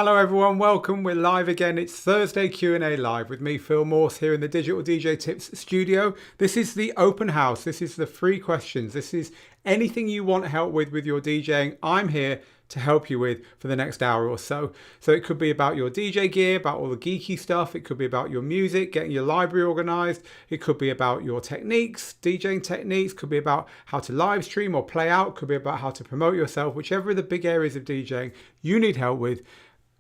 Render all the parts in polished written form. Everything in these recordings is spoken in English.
Hello everyone, welcome. We're live again. It's Thursday Q&A live with me, Phil Morse, here in the Digital DJ Tips studio. This is the open house. This is the free questions. This is anything you want help with your DJing. I'm here to help you with for the next hour or so. So it could be about your DJ gear, about all the geeky stuff. It could be about your music, getting your library organized. It could be about your techniques, DJing techniques. Could be about how to live stream or play out. Could be about how to promote yourself. Whichever are the big areas of DJing you need help with,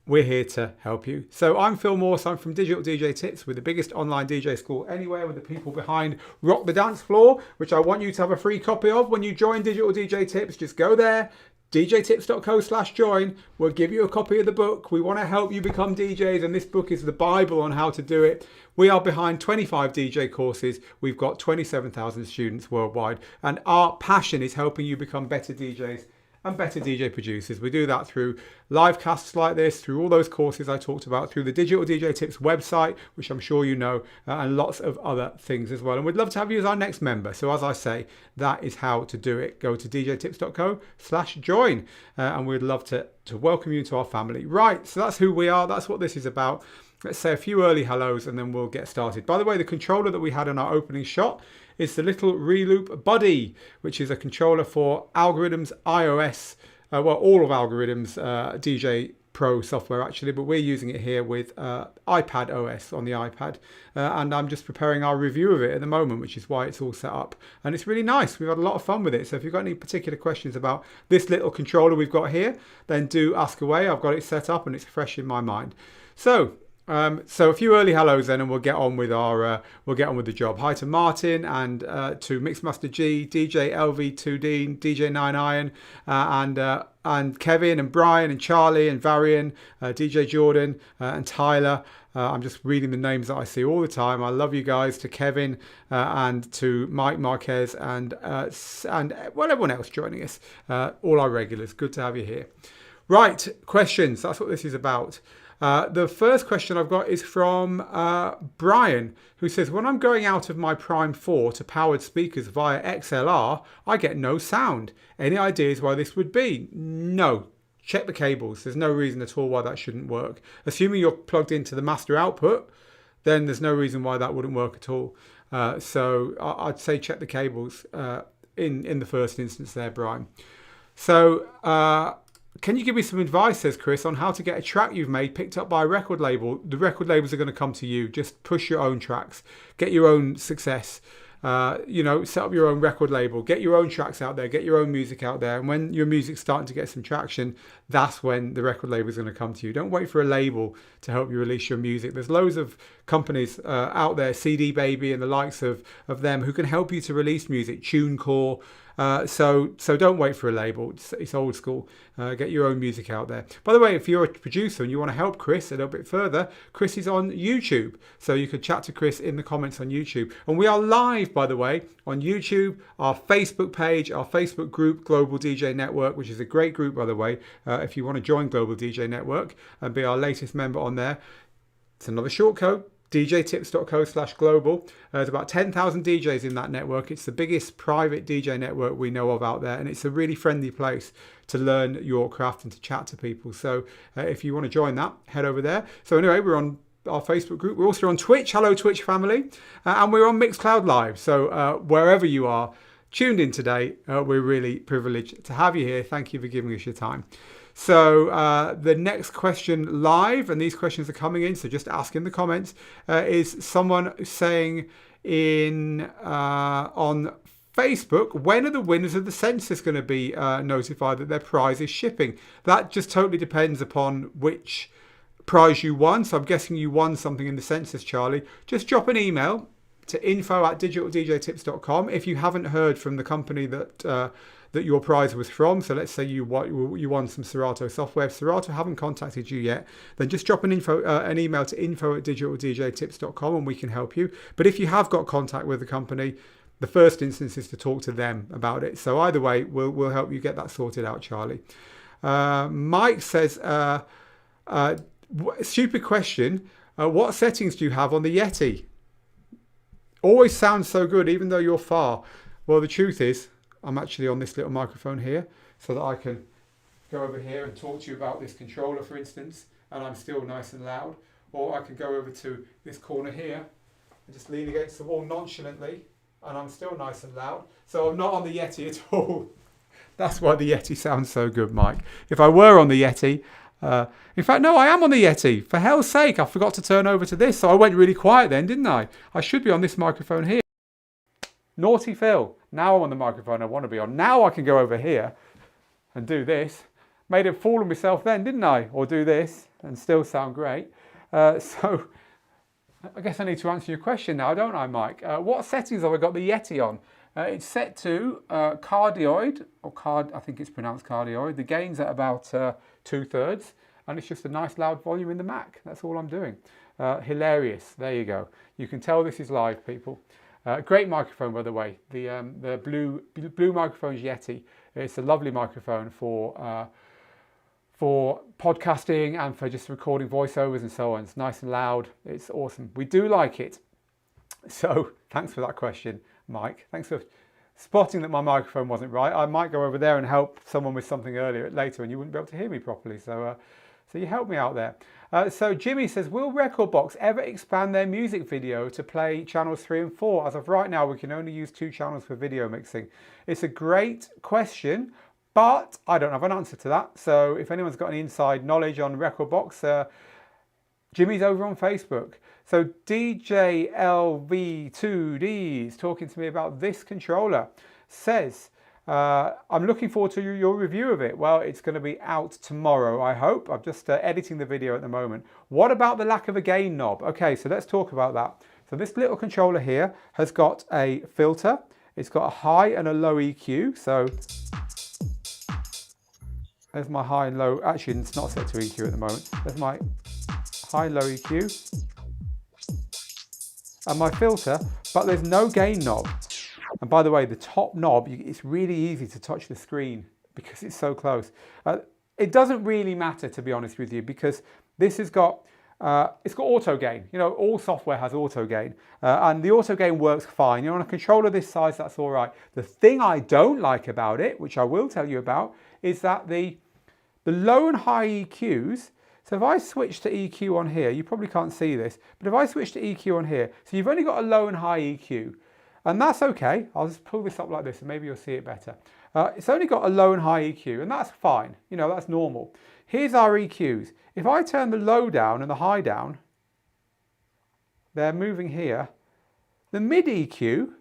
we're here to help you. So I'm Phil Morse. I'm from Digital DJ Tips. We're the biggest online DJ school anywhere, with the people behind Rock the Dance Floor, which I want you to have a free copy of when you join Digital DJ Tips. Just go there, djtips.co/join. We'll give you a copy of the book. We want to help you become DJs, and this book is the Bible on how to do it. We are behind 25 DJ courses. We've got 27,000 students worldwide, and our passion is helping you become better DJs and better DJ producers. We do that through live casts like this, through all those courses I talked about, through the Digital DJ Tips website, which I'm sure you know, and lots of other things as well. And we'd love to have you as our next member. So as I say, that is how to do it. Go to djtips.co/join, and we'd love to welcome you to our family. Right, so that's who we are. That's what this is about. Let's say a few early hellos and then we'll get started. By the way, the controller that we had in our opening shot is the little Reloop Buddy, which is a controller for Algorithms iOS, well, all of Algorithms DJ Pro software actually, but we're using it here with iPad OS on the iPad, and I'm just preparing our review of it at the moment, which is why it's all set up, and it's really nice. We've had a lot of fun with it. So if you've got any particular questions about this little controller we've got here, then do ask away. I've got it set up and it's fresh in my mind. So a few early hellos then, and we'll get on with the job. Hi to Martin and to Mixmaster G, DJ LV2D, DJ 9 Iron, and Kevin and Brian and Charlie and Varian, DJ Jordan and Tyler. I'm just reading the names that I see all the time. I love you guys. To Kevin and to Mike Marquez and well, everyone else joining us, all our regulars. Good to have you here. Right, questions. That's what this is about. The first question I've got is from Brian, who says, when I'm going out of my Prime 4 to powered speakers via XLR, I get no sound. Any ideas why this would be? No. Check the cables. There's no reason at all why that shouldn't work. Assuming you're plugged into the master output, then there's no reason why that wouldn't work at all. So I'd say check the cables in the first instance there, Brian. So can you give me some advice, says Chris, on how to get a track you've made picked up by a record label? The record labels are going to come to you. Just push your own tracks. Get your own success. Set up your own record label. Get your own tracks out there. Get your own music out there. And when your music's starting to get some traction, that's when the record label is going to come to you. Don't wait for a label to help you release your music. There's loads of companies out there, CD Baby and the likes of them, who can help you to release music. TuneCore. So don't wait for a label. It's old school. Get your own music out there. By the way, if you're a producer and you want to help Chris a little bit further, Chris is on YouTube. So you could chat to Chris in the comments on YouTube. And we are live, by the way, on YouTube, our Facebook page, our Facebook group, Global DJ Network, which is a great group, by the way. If you want to join Global DJ Network and be our latest member on there, it's another short code. djtips.co/global. There's about 10,000 DJs in that network. It's the biggest private DJ network we know of out there, and it's a really friendly place to learn your craft and to chat to people. So if you want to join that, head over there. So anyway, we're on our Facebook group. We're also on Twitch. Hello, Twitch family. And we're on Mixcloud Live. So wherever you are tuned in today, we're really privileged to have you here. Thank you for giving us your time. So the next question live, and these questions are coming in, so just ask in the comments, is someone saying on Facebook, when are the winners of the census going to be notified that their prize is shipping? That just totally depends upon which prize you won. So I'm guessing you won something in the census, Charlie. Just drop an email to info@digitaldjtips.com if you haven't heard from the company that your prize was from. So let's say you won some Serato software. If Serato haven't contacted you yet, then just drop an email to info@digitaldjtips.com and we can help you. But if you have got contact with the company, the first instance is to talk to them about it. So either way, we'll help you get that sorted out, Charlie. Mike says, stupid question, what settings do you have on the Yeti? Always sounds so good even though you're far. Well, the truth is, I'm actually on this little microphone here so that I can go over here and talk to you about this controller, for instance. and I'm still nice and loud. Or I can go over to this corner here and just lean against the wall nonchalantly, and I'm still nice and loud. So I'm not on the Yeti at all. That's why the Yeti sounds so good, Mike. If I were on the Yeti, in fact, no, I am on the Yeti. For hell's sake, I forgot to turn over to this, so I went really quiet then, didn't I? I should be on this microphone here. Naughty Phil. Now I'm on the microphone I want to be on. Now I can go over here and do this. Made a fool of myself then, didn't I? Or do this and still sound great. So I guess I need to answer your question now, don't I, Mike? What settings have I got the Yeti on? It's set to cardioid, or I think it's pronounced cardioid. The gain's at about 2/3, and it's just a nice loud volume in the Mac. That's all I'm doing. Hilarious. There you go. You can tell this is live, people. Great microphone, by the way. The blue microphone's Yeti. It's a lovely microphone for podcasting and for just recording voiceovers and so on. It's nice and loud. It's awesome. We do like it. So thanks for that question, Mike. Thanks for spotting that my microphone wasn't right. I might go over there and help someone with something later, and you wouldn't be able to hear me properly. So you helped me out there. So Jimmy says, will Rekordbox ever expand their music video to play channels 3 and 4? As of right now, we can only use 2 channels for video mixing. It's a great question, but I don't have an answer to that. So if anyone's got any inside knowledge on Rekordbox, Jimmy's over on Facebook. So DJLV2D is talking to me about this controller. Says, I'm looking forward to your review of it. Well, it's going to be out tomorrow, I hope. I'm just editing the video at the moment. What about the lack of a gain knob? Okay, so let's talk about that. So this little controller here has got a filter. It's got a high and a low EQ. So there's my high and low. Actually, it's not set to EQ at the moment. There's my high and low EQ. And my filter, but there's no gain knob. And by the way, the top knob, it's really easy to touch the screen because it's so close. It doesn't really matter, to be honest with you, because this has got, it's got auto gain. You know, all software has auto gain, and the auto gain works fine. You know, on a controller this size, that's all right. The thing I don't like about it, which I will tell you about, is that the low and high EQs. So if I switch to EQ on here, you probably can't see this, but if I switch to EQ on here, so you've only got a low and high EQ, and that's okay. I'll just pull this up like this and maybe you'll see it better. It's only got a low and high EQ, and that's fine. You know, that's normal. Here's our EQs. If I turn the low down and the high down, they're moving here. The mid EQ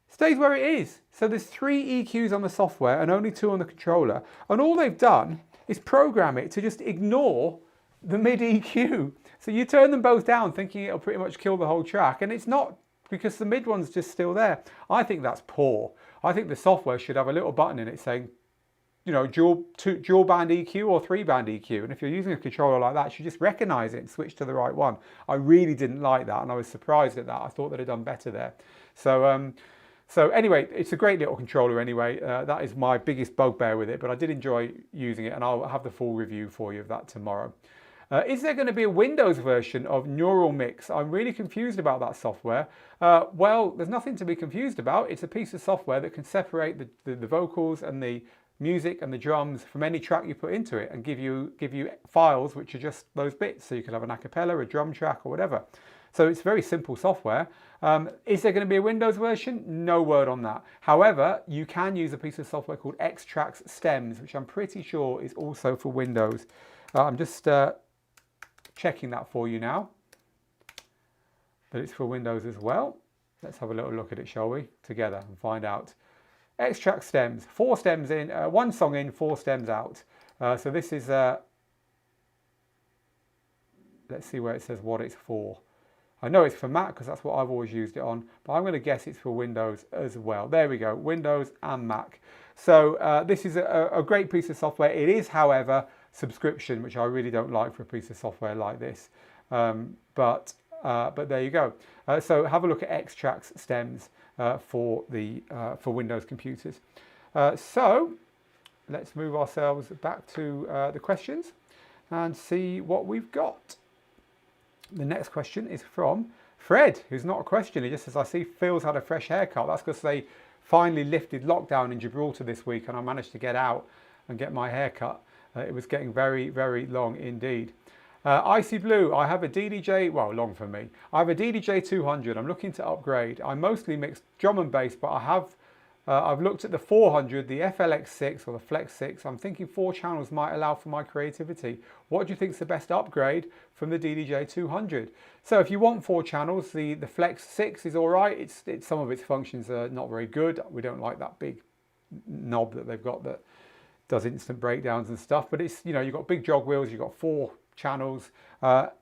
stays where it is. So there's 3 EQs on the software and only 2 on the controller. And all they've done is program it to just ignore the mid EQ. So you turn them both down thinking it'll pretty much kill the whole track, and it's not, because the mid one's just still there. I think that's poor. I think the software should have a little button in it saying, you know, dual band EQ or 3-band EQ. And if you're using a controller like that, you just recognize it and switch to the right one. I really didn't like that, and I was surprised at that. I thought they'd have done better there. So anyway, it's a great little controller anyway. That is my biggest bugbear with it, but I did enjoy using it, and I'll have the full review for you of that tomorrow. Is there going to be a Windows version of Neural Mix? I'm really confused about that software. Well, there's nothing to be confused about. It's a piece of software that can separate the vocals and the music and the drums from any track you put into it and give you files which are just those bits. So you can have an a cappella, a drum track, or whatever. So it's very simple software. Is there going to be a Windows version? No word on that. However, you can use a piece of software called Xtrax Stems, which I'm pretty sure is also for Windows. I'm just checking that for you now, that it's for Windows as well. Let's have a little look at it, shall we, together and find out. Xtrax Stems, 4 stems in, 1 song in, 4 stems out. So this is, let's see where it says what it's for. I know it's for Mac because that's what I've always used it on, but I'm going to guess it's for Windows as well. There we go, Windows and Mac. So this is a great piece of software. It is, however, subscription, which I really don't like for a piece of software like this. But there you go. So have a look at Xtrax Stems for Windows computers. So let's move ourselves back to the questions and see what we've got. The next question is from Fred, who's not a question. He just says, I see Phil's had a fresh haircut. That's because they finally lifted lockdown in Gibraltar this week and I managed to get out and get my hair cut. It was getting very, very long indeed. Icy Blue, I have a DDJ, well, long for me. I have a DDJ 200. I'm looking to upgrade. I mostly mix drum and bass, but I've looked at the 400, the FLX6 or the Flex 6. I'm thinking 4 channels might allow for my creativity. What do you think is the best upgrade from the DDJ 200? So if you want 4 channels, the Flex 6 is all right. It's some of its functions are not very good. We don't like that big knob that they've got that does instant breakdowns and stuff. But it's, you've got big jog wheels, you've got 4 channels.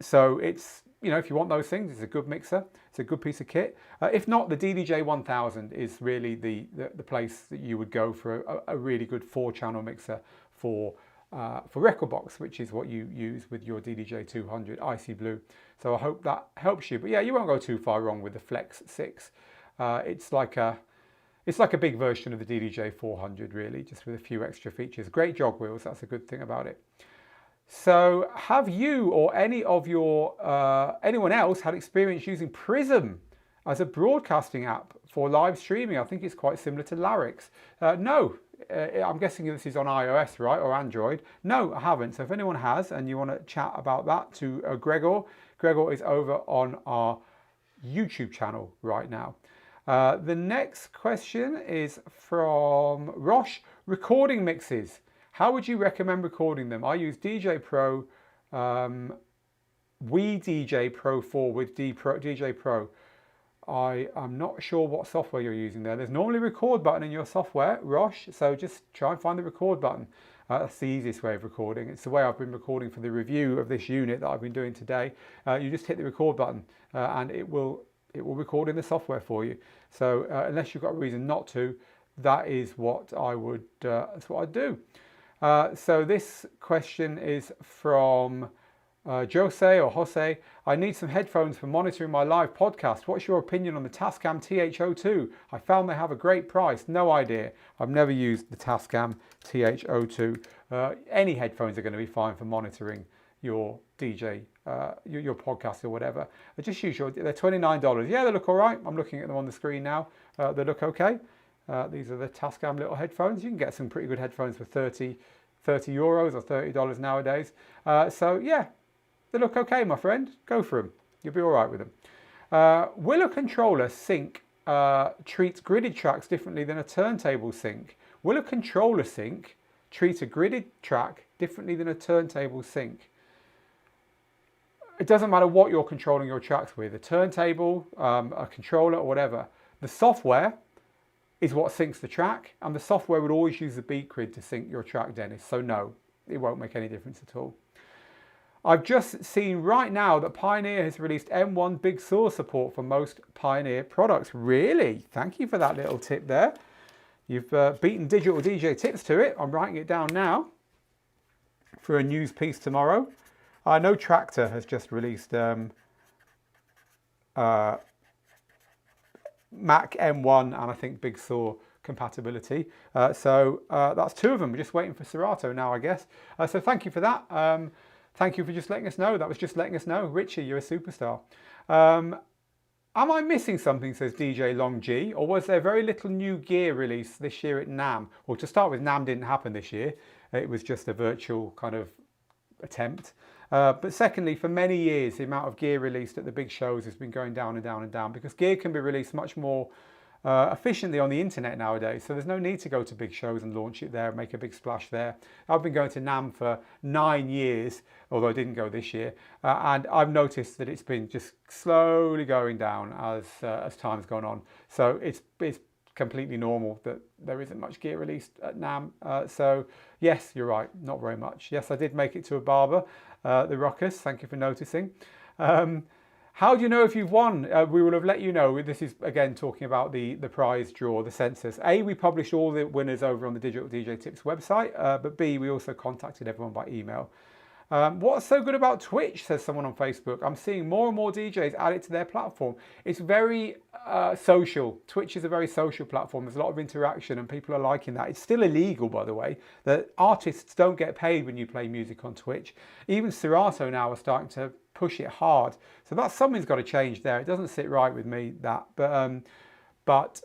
So it's, if you want those things, it's a good mixer. It's a good piece of kit. If not, the DDJ 1000 is really the place that you would go for a really good 4-channel mixer for Rekordbox, which is what you use with your DDJ 200 Icy Blue. So I hope that helps you. But yeah, you won't go too far wrong with the Flex 6. It's like a big version of the DDJ 400, really, just with a few extra features. Great jog wheels, that's a good thing about it. So have you or anyone else had experience using Prism as a broadcasting app for live streaming? I think it's quite similar to Larix. No, I'm guessing this is on iOS, right, or Android? No, I haven't. So if anyone has and you want to chat about that to Gregor is over on our YouTube channel right now. The next question is from Rosh. Recording mixes. How would you recommend recording them? I use DJ Pro, DJ Pro 4 with DJ Pro. I am not sure what software you're using there. There's normally a record button in your software, Rosh, so just try and find the record button. That's the easiest way of recording. It's the way I've been recording for the review of this unit that I've been doing today. You just hit the record button and it will record in the software for you. So unless you've got a reason not to, that is what I would. That's what I'd do. So this question is from Jose. I need some headphones for monitoring my live podcast. What's your opinion on the Tascam TH02? I found they have a great price. No idea. I've never used the Tascam TH02. Any headphones are going to be fine for monitoring your DJ, your podcast or whatever. Just use they're $29. Yeah, they look all right. I'm looking at them on the screen now. They look okay. These are the Tascam little headphones. You can get some pretty good headphones for 30 euros or $30 nowadays. So yeah, they look okay, my friend. Go for them. You'll be all right with them. Will a controller sync treat gridded tracks differently than a turntable sync? Will a controller sync treat a gridded track differently than a turntable sync? It doesn't matter what you're controlling your tracks with, a turntable, a controller or whatever. The software is what syncs the track, and the software would always use the beat grid to sync your track, Dennis. So no, it won't make any difference at all. I've just seen right now that Pioneer has released M1 Big Saw support for most Pioneer products. Really? Thank you for that little tip there. You've beaten Digital DJ Tips to it. I'm writing it down now for a news piece tomorrow. I know Tractor has just released Mac M1 and I think Big Saw compatibility. So that's 2 of them. We're just waiting for Serato now, I guess. So thank you for that. Thank you for just letting us know. That was just letting us know. Richie, you're a superstar. Am I missing something, says DJ Long G, or was there very little new gear release this year at NAMM? Well, to start with, NAMM didn't happen this year. It was just a virtual kind of attempt. But secondly, for many years, the amount of gear released at the big shows has been going down and down and down because gear can be released much more efficiently on the internet nowadays. So there's no need to go to big shows and launch it there, make a big splash there. I've been going to NAMM for 9 years, although I didn't go this year. And I've noticed that it's been just slowly going down as time's gone on. So it's completely normal that there isn't much gear released at NAMM. So yes, you're right, not very much. Yes, I did make it to a barber, the Ruckus, thank you for noticing. How do you know if you've won? We will have let you know. This is again talking about the prize draw, the census. A, we published all the winners over on the Digital DJ Tips website, but B, we also contacted everyone by email. What's so good about Twitch, says someone on Facebook. I'm seeing more and more DJs add it to their platform. It's very social. Twitch is a very social platform. There's a lot of interaction and people are liking that. It's still illegal, by the way. The artists don't get paid when you play music on Twitch. Even Serato now are starting to push it hard. So that's something's got to change there. It doesn't sit right with me, that. But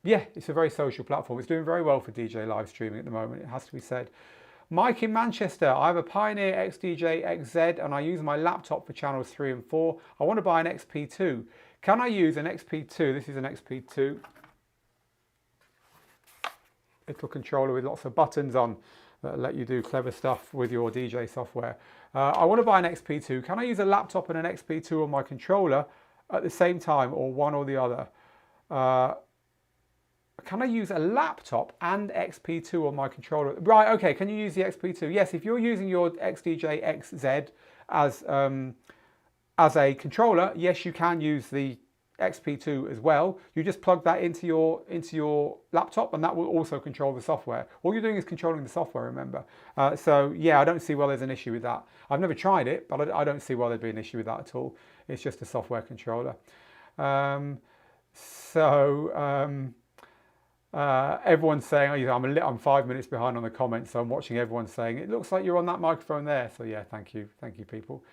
yeah, it's a very social platform. It's doing very well for DJ live streaming at the moment, it has to be said. Mike in Manchester, I have a Pioneer XDJ XZ and I use my laptop for channels 3 and 4. I want to buy an XP2. Can I use an XP2? This is an XP2. Little controller with lots of buttons on that let you do clever stuff with your DJ software. I want to buy an XP2. Can I use a laptop and an XP2 on my controller at the same time, or one or the other? Can I use a laptop and XP2 on my controller? Right, okay, can you use the XP2? Yes, if you're using your XDJ XZ as a controller, yes, you can use the XP2 as well. You just plug that into your laptop and that will also control the software. All you're doing is controlling the software, remember. So yeah, I don't see why there's an issue with that. I've never tried it, but I don't see why there'd be an issue with that at all. It's just a software controller. Everyone's saying, I'm 5 minutes behind on the comments, so I'm watching everyone saying, it looks like you're on that microphone there. So yeah, thank you people.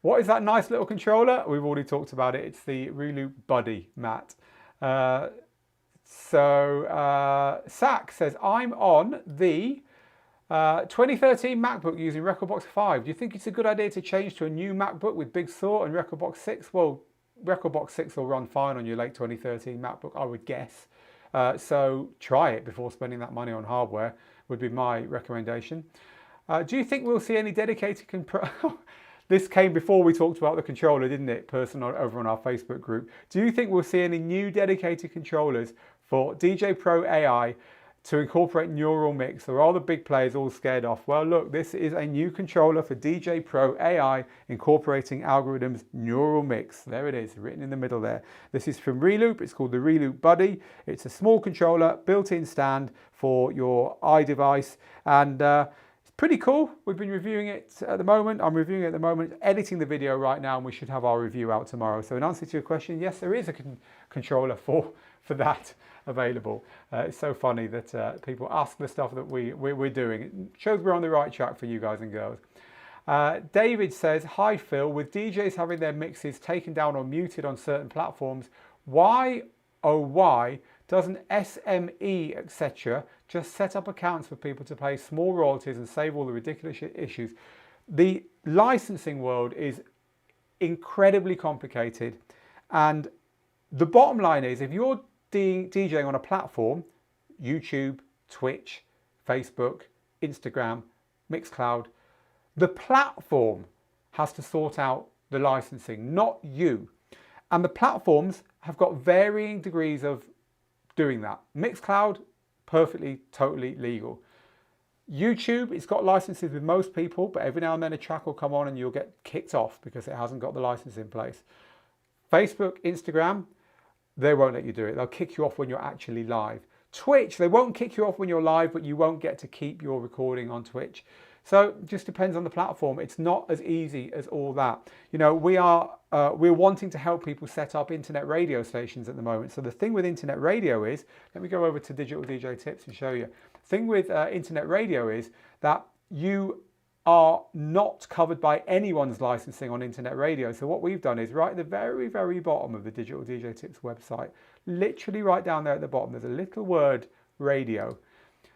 What is that nice little controller? We've already talked about it. It's the Reloop Buddy, Matt. Sack says, I'm on the 2013 MacBook using Recordbox 5. Do you think it's a good idea to change to a new MacBook with Big Sur and Recordbox 6? Well, Recordbox 6 will run fine on your late 2013 MacBook, I would guess. So try it before spending that money on hardware would be my recommendation. Do you think we'll see any dedicated This came before we talked about the controller, didn't it? Person over on our Facebook group. Do you think we'll see any new dedicated controllers for DJ Pro AI to incorporate neural mix? Or are the big players all scared off? Well, look, this is a new controller for DJ Pro AI incorporating algorithms neural mix. There it is, written in the middle there. This is from Reloop. It's called the Reloop Buddy. It's a small controller, built-in stand for your iDevice, and pretty cool. We've been reviewing it at the moment. I'm reviewing it at the moment, editing the video right now, and we should have our review out tomorrow. So in answer to your question, yes, there is a controller for that available. It's so funny that people ask the stuff that we're doing. It shows we're on the right track for you guys and girls. David says, hi Phil, with DJs having their mixes taken down or muted on certain platforms, why, oh why, doesn't SME, etc. just set up accounts for people to pay small royalties and save all the ridiculous issues? The licensing world is incredibly complicated. And the bottom line is, if you're DJing on a platform, YouTube, Twitch, Facebook, Instagram, Mixcloud, the platform has to sort out the licensing, not you. And the platforms have got varying degrees of doing that. Mixcloud, perfectly, totally legal. YouTube, it's got licenses with most people, but every now and then a track will come on and you'll get kicked off because it hasn't got the license in place. Facebook, Instagram, they won't let you do it. They'll kick you off when you're actually live. Twitch, they won't kick you off when you're live, but you won't get to keep your recording on Twitch. So it just depends on the platform. It's not as easy as all that. You know, we're wanting to help people set up internet radio stations at the moment. So the thing with internet radio is, let me go over to Digital DJ Tips and show you. The thing with internet radio is that you are not covered by anyone's licensing on internet radio. So what we've done is right at the very, very bottom of the Digital DJ Tips website, literally right down there at the bottom, there's a little word radio.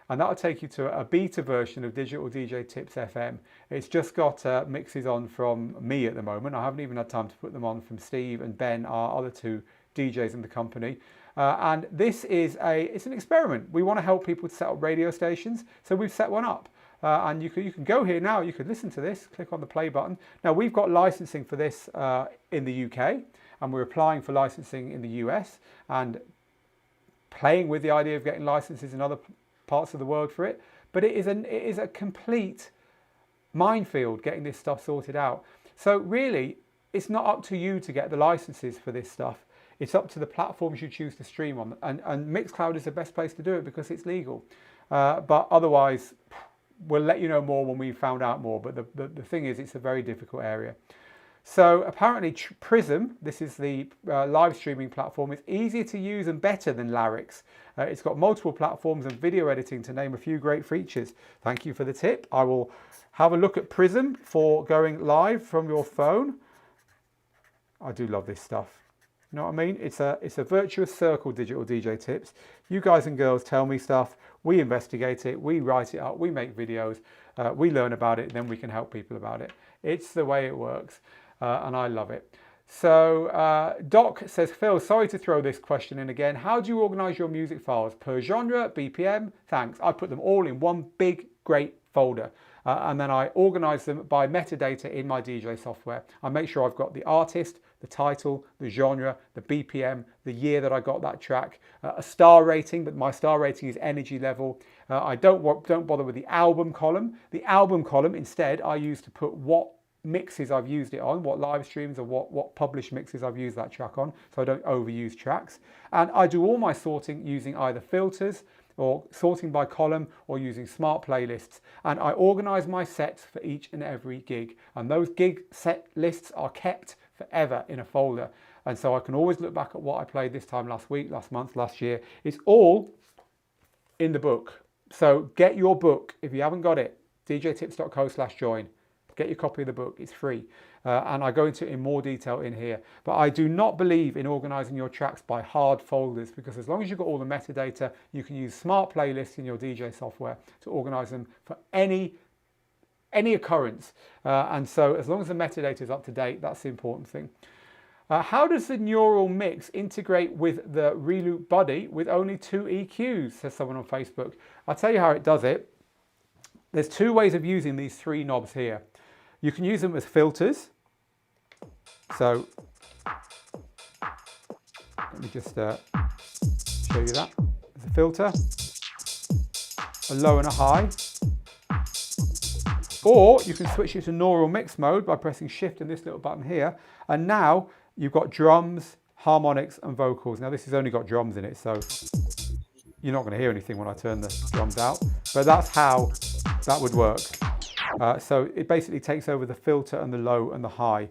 And that'll take you to a beta version of Digital DJ Tips FM. It's just got mixes on from me at the moment. I haven't even had time to put them on from Steve and Ben, our other two DJs in the company. And this is it's an experiment. We want to help people set up radio stations, so we've set one up. And you can go here now, you could listen to this, click on the play button. Now we've got licensing for this in the UK, and we're applying for licensing in the US, and playing with the idea of getting licenses in other parts of the world for it. But it is a complete minefield getting this stuff sorted out. So really, it's not up to you to get the licenses for this stuff. It's up to the platforms you choose to stream on. And Mixcloud is the best place to do it because it's legal. But otherwise, we'll let you know more when we've found out more. But the thing is, it's a very difficult area. So apparently Prism, this is the live streaming platform, is easier to use and better than Larix. It's got multiple platforms and video editing, to name a few great features. Thank you for the tip. I will have a look at Prism for going live from your phone. I do love this stuff. You know what I mean? It's a virtuous circle, Digital DJ Tips. You guys and girls tell me stuff. we investigate it, we write it up, we make videos, we learn about it, then we can help people about it. It's the way it works, and I love it. So Doc says, Phil, sorry to throw this question in again. How do you organize your music files? Per genre, BPM? Thanks. I put them all in one big, great folder. And then I organize them by metadata in my DJ software. I make sure I've got the artist, the title, the genre, the BPM, the year that I got that track, a star rating, but my star rating is energy level. I don't bother with the album column. The album column, instead, I use to put what mixes I've used it on, what live streams or what published mixes I've used that track on, so I don't overuse tracks. And I do all my sorting using either filters or sorting by column or using smart playlists. And I organize my sets for each and every gig. And those gig set lists are kept forever in a folder. And so I can always look back at what I played this time last week, last month, last year. It's all in the book. So get your book if you haven't got it, djtips.co/join. Get your copy of the book, it's free. And I go into it in more detail in here. But I do not believe in organizing your tracks by hard folders, because as long as you've got all the metadata, you can use smart playlists in your DJ software to organize them for any occurrence. And so as long as the metadata is up to date, that's the important thing. How does the neural mix integrate with the Reloop Buddy with only 2 EQs, says someone on Facebook. I'll tell you how it does it. There's 2 ways of using these 3 knobs here. You can use them as filters. So let me just show you that. There's a filter, a low and a high. Or you can switch it to neural mix mode by pressing shift and this little button here. And now you've got drums, harmonics and vocals. Now this has only got drums in it, so you're not going to hear anything when I turn the drums out. But that's how that would work. So it basically takes over the filter and the low and the high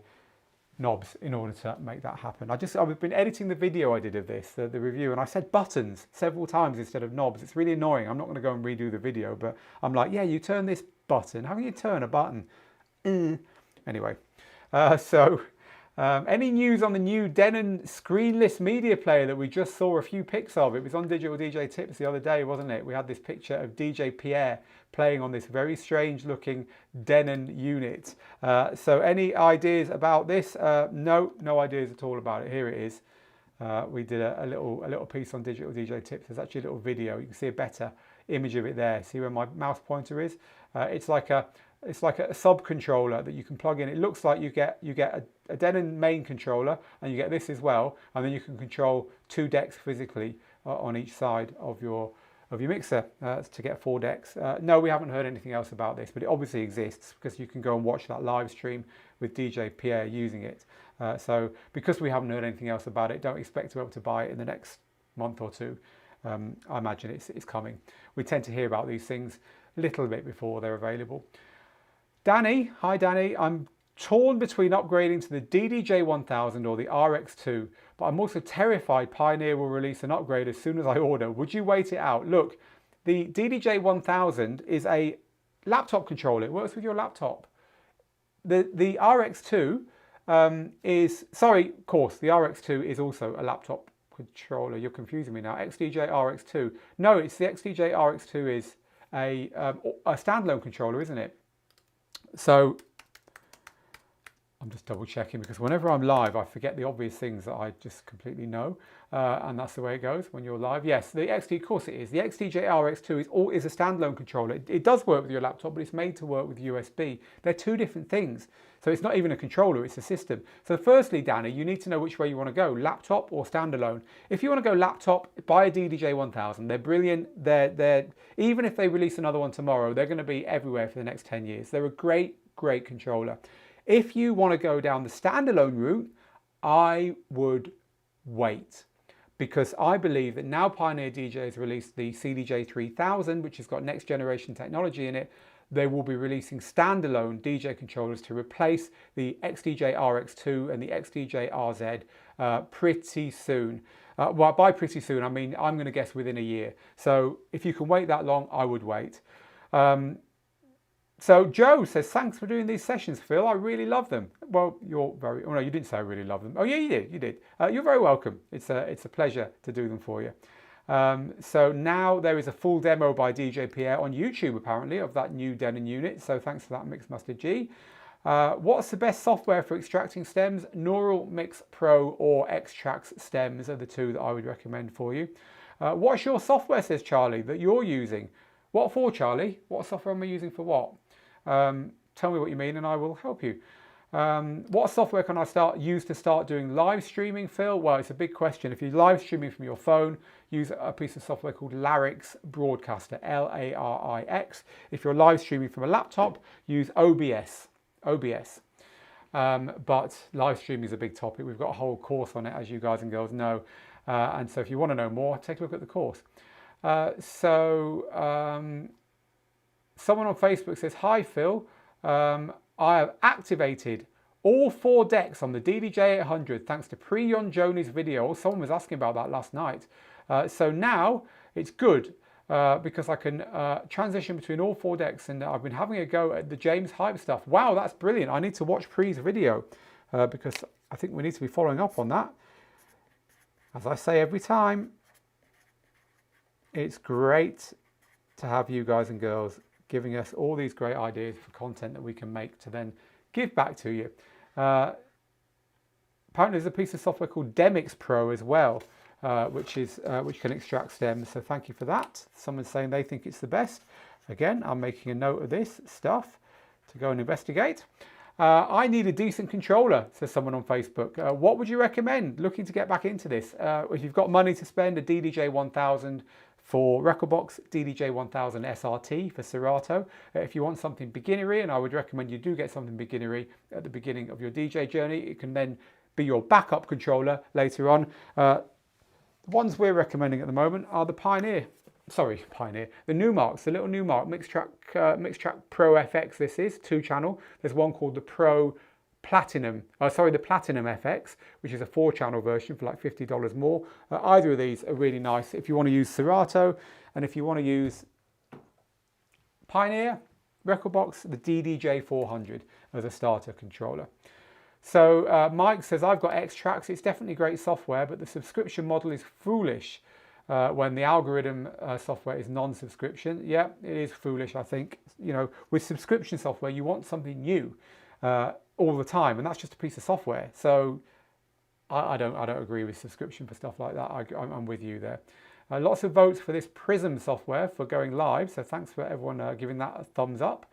knobs in order to make that happen. I've been editing the video I did of this, the review, and I said buttons several times instead of knobs. It's really annoying. I'm not going to go and redo the video, but I'm like, yeah, you turn this button. How can you turn a button? Anyway, any news on the new Denon screenless media player that we just saw a few pics of? It was on Digital DJ Tips the other day, wasn't it? We had this picture of DJ Pierre playing on this very strange looking Denon unit. So any ideas about this? No ideas at all about it. Here it is. We did a little piece on Digital DJ Tips. There's actually a little video. You can see a better image of it there. See where my mouse pointer is? It's like a sub controller that you can plug in. It looks like you get a Denon main controller, and you get this as well, and then you can control 2 decks physically on each side of your mixer to get 4 decks. No, we haven't heard anything else about this, but it obviously exists because you can go and watch that live stream with DJ Pierre using it. So because we haven't heard anything else about it, don't expect to be able to buy it in the next month or 2. I imagine it's coming. We tend to hear about these things a little bit before they're available. Danny, hi Danny, I'm torn between upgrading to the DDJ 1000 or the RX2, but I'm also terrified Pioneer will release an upgrade as soon as I order. Would you wait it out? Look, the DDJ 1000 is a laptop controller. It works with your laptop. The RX2 the RX2 is also a laptop controller. You're confusing me now. XDJ RX2. No, it's the XDJ RX2 is a standalone controller, isn't it? So I'm just double checking because whenever I'm live, I forget the obvious things that I just completely know. And that's the way it goes when you're live. Yes, the XD, of course it is. The XDJ RX2 is a standalone controller. It does work with your laptop, but it's made to work with USB. They're 2 different things. So it's not even a controller, it's a system. So firstly, Danny, you need to know which way you want to go, laptop or standalone. If you want to go laptop, buy a DDJ 1000. They're brilliant. They're even if they release another one tomorrow, they're going to be everywhere for the next 10 years. They're a great controller. If you want to go down the standalone route, I would wait, because I believe that now Pioneer DJ has released the CDJ 3000, which has got next generation technology in it. They will be releasing standalone DJ controllers to replace the XDJ RX2 and the XDJ RZ pretty soon. Well, by pretty soon, I mean, I'm going to guess within a year. So if you can wait that long, I would wait. So Joe says, thanks for doing these sessions, Phil. I really love them. Well, you're very, oh no, you didn't say I really love them. Oh yeah, you did. You're very welcome. It's a pleasure to do them for you. So now there is a full demo by DJ Pierre on YouTube, apparently, of that new Denon unit. So thanks for that, Mixmaster G. What's the best software for extracting stems? Neural Mix Pro or Xtrax stems are the two that I would recommend for you. What's your software, says Charlie, that you're using? What for, Charlie? What software am I using for what? Tell me what you mean and I will help you. What software can I use to start doing live streaming, Phil? Well, it's a big question. If you're live streaming from your phone, use a piece of software called Larix Broadcaster, Larix. If you're live streaming from a laptop, use OBS. But live streaming is a big topic. We've got a whole course on it, as you guys and girls know. And so if you want to know more, take a look at the course. Someone on Facebook says, hi, Phil. I have activated all 4 decks on the DDJ800 thanks to Pre-Yon Joni's video. Someone was asking about that last night. So now it's good because I can transition between all 4 decks, and I've been having a go at the James Hype stuff. Wow, that's brilliant. I need to watch Pre's video because I think we need to be following up on that. As I say every time, it's great to have you guys and girls giving us all these great ideas for content that we can make to then give back to you. Apparently there's a piece of software called Demix Pro as well, which can extract stems. So thank you for that. Someone's saying they think it's the best. Again, I'm making a note of this stuff to go and investigate. I need a decent controller, says someone on Facebook. What would you recommend? Looking to get back into this. If you've got money to spend, a DDJ 1000 for Recordbox, DDJ 1000 SRT for Serato. If you want something beginnery, and I would recommend you do get something beginnery at the beginning of your DJ journey, it can then be your backup controller later on. The ones we're recommending at the moment are the the Numarks, the little Numark Mixtrack Pro FX. This is 2-channel. There's one called the Pro Platinum, the Platinum FX, which is a 4-channel version for like $50 more. Either of these are really nice if you want to use Serato, and if you want to use Pioneer, Recordbox, the DDJ 400 as a starter controller. So Mike says, I've got Xtrax. It's definitely great software, but the subscription model is foolish when the algorithm software is non-subscription. Yeah, it is foolish, I think. You know, with subscription software, you want something new all the time, and that's just a piece of software. So I don't agree with subscription for stuff like that. I'm with you there. Lots of votes for this Prism software for going live, so thanks for everyone giving that a thumbs up.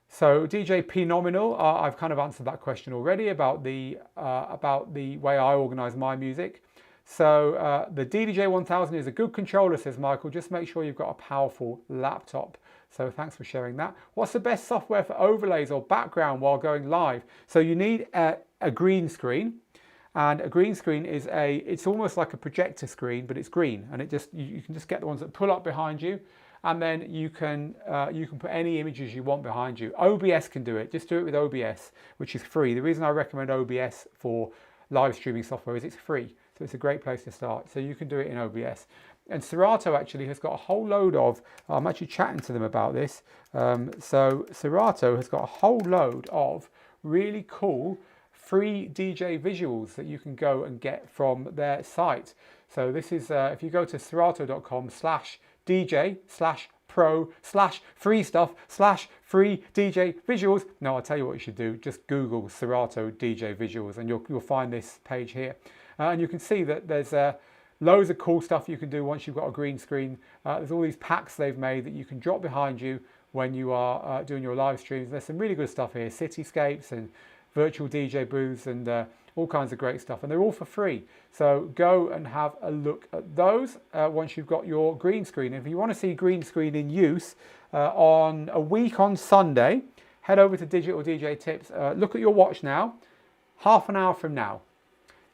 So DJ P Nominal, I've kind of answered that question already about the way I organize my music. So the DDJ 1000 is a good controller, says Michael. Just make sure you've got a powerful laptop. So thanks for sharing that. What's the best software for overlays or background while going live? So you need a green screen, and a green screen is it's almost like a projector screen, but it's green, and you can just get the ones that pull up behind you, and then you can put any images you want behind you. OBS can do it. Just do it with OBS, which is free. The reason I recommend OBS for live streaming software is it's free. So it's a great place to start. So you can do it in OBS. And Serato actually has got a whole load of, I'm actually chatting to them about this. So Serato has got a whole load of really cool free DJ visuals that you can go and get from their site. So this is, if you go to serato.com/DJ/pro/free stuff/free DJ visuals. No, I'll tell you what you should do. Just Google Serato DJ visuals and you'll find this page here. And you can see that there's loads of cool stuff you can do once you've got a green screen. There's all these packs they've made that you can drop behind you when you are doing your live streams. There's some really good stuff here, cityscapes and virtual DJ booths and all kinds of great stuff. And they're all for free. So go and have a look at those once you've got your green screen. If you want to see green screen in use on a week on Sunday, head over to Digital DJ Tips. Look at your watch now, half an hour from now.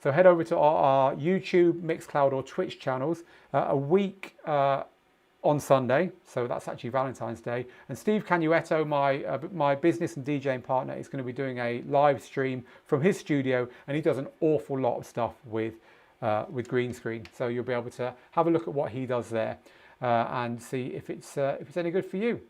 So head over to our YouTube, Mixcloud or Twitch channels a week on Sunday. So that's actually Valentine's Day. And Steve Canuetto, my business and DJing partner, is going to be doing a live stream from his studio. And he does an awful lot of stuff with green screen. So you'll be able to have a look at what he does there and see if it's any good for you.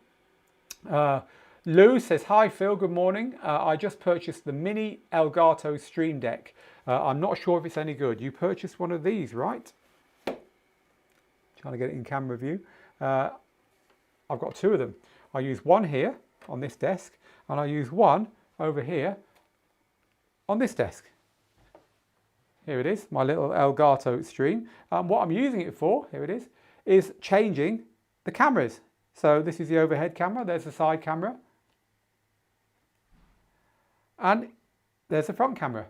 Lou says, hi Phil, good morning. I just purchased the mini Elgato Stream Deck. I'm not sure if it's any good. You purchased one of these, right? trying to get it in camera view. I've got two of them. I use one here on this desk, and I use one over here on this desk. Here it is, my little Elgato Stream. What I'm using it for, here it is changing the cameras. So this is the overhead camera, there's the side camera, and there's the front camera.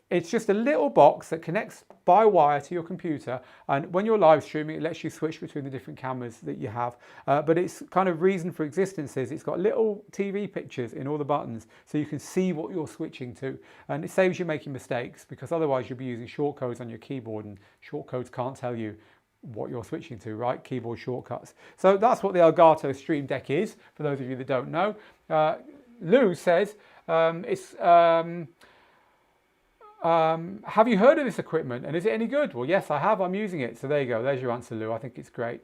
It's just a little box that connects by wire to your computer, and when you're live streaming it lets you switch between the different cameras that you have. But its kind of reason for existence is it's got little TV pictures in all the buttons so you can see what you're switching to, and it saves you making mistakes, because otherwise you'll be using shortcodes on your keyboard and shortcodes can't tell you what you're switching to, right? Keyboard shortcuts. So that's what the Elgato Stream Deck is, for those of you that don't know. Lou says have you heard of this equipment and is it any good? Well, yes, I have. I'm using it. So there you go. There's your answer, Lou. I think it's great.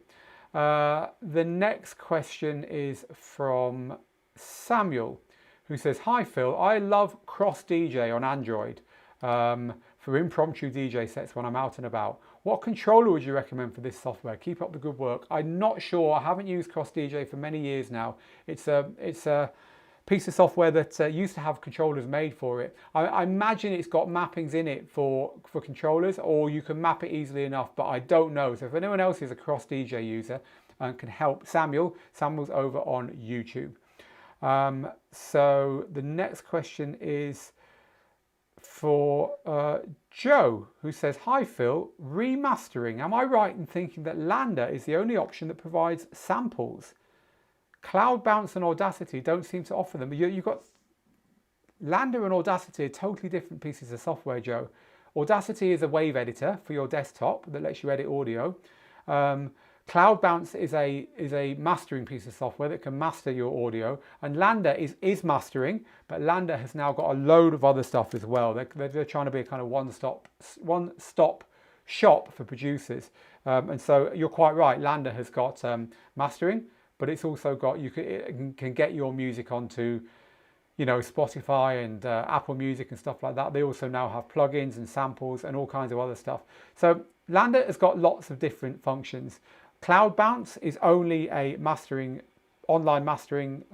The next question is from Samuel, who says, "Hi, Phil. I love Cross DJ on Android for impromptu DJ sets when I'm out and about. What controller would you recommend for this software? Keep up the good work." I'm not sure. I haven't used Cross DJ for many years now. It's a piece of software that used to have controllers made for it. I imagine it's got mappings in it for controllers, or you can map it easily enough, but I don't know. So if anyone else is a Cross DJ user and can help Samuel's over on YouTube. So the next question is for Joe, who says, "Hi Phil, remastering. Am I right in thinking that Lander is the only option that provides samples? Cloud Bounce and Audacity don't seem to offer them." You've got Lander and Audacity are totally different pieces of software, Joe. Audacity is a wave editor for your desktop that lets you edit audio. Cloud Bounce is a mastering piece of software that can master your audio, and Lander is mastering, but Lander has now got a load of other stuff as well. They're trying to be a kind of one-stop shop for producers, and so you're quite right. Lander has got mastering, but it's also got, it can get your music onto, you know, Spotify and Apple Music and stuff like that. They also now have plugins and samples and all kinds of other stuff. So Lander has got lots of different functions. Cloud Bounce is only a online mastering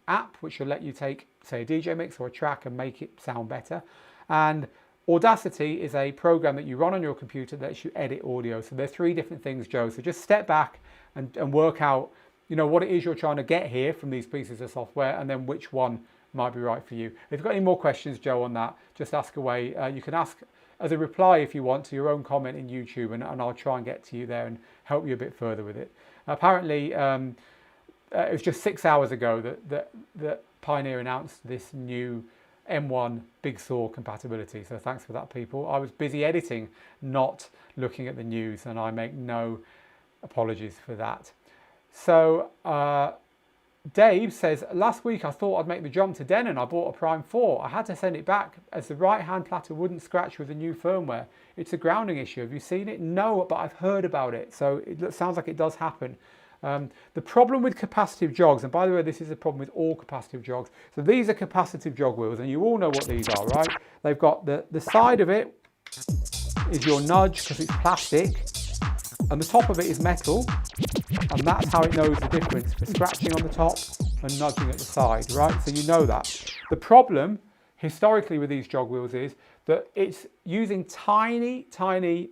app, which will let you take, say, a DJ mix or a track and make it sound better. And Audacity is a program that you run on your computer that lets you edit audio. So they're three different things, Joe. So just step back and work out, you know, what it is you're trying to get here from these pieces of software, and then which one might be right for you. If you've got any more questions, Joe, on that, just ask away. You can ask as a reply, if you want, to your own comment in YouTube, and I'll try and get to you there and help you a bit further with it. Apparently, it was just 6 hours ago that Pioneer announced this new M1 Big Saw compatibility. So thanks for that, people. I was busy editing, not looking at the news, and I make no apologies for that. So Dave says, "Last week I thought I'd make the jump to Denon. I bought a Prime 4. I had to send it back as the right hand platter wouldn't scratch with the new firmware. It's a grounding issue. Have you seen it?" No, but I've heard about it. So it sounds like it does happen. The problem with capacitive jogs, and by the way, this is a problem with all capacitive jogs. So these are capacitive jog wheels, and you all know what these are, right? They've got the side of it is your nudge because it's plastic, and the top of it is metal, and that's how it knows the difference for scratching on the top and nudging at the side, right? So you know that. The problem historically with these jog wheels is that it's using tiny, tiny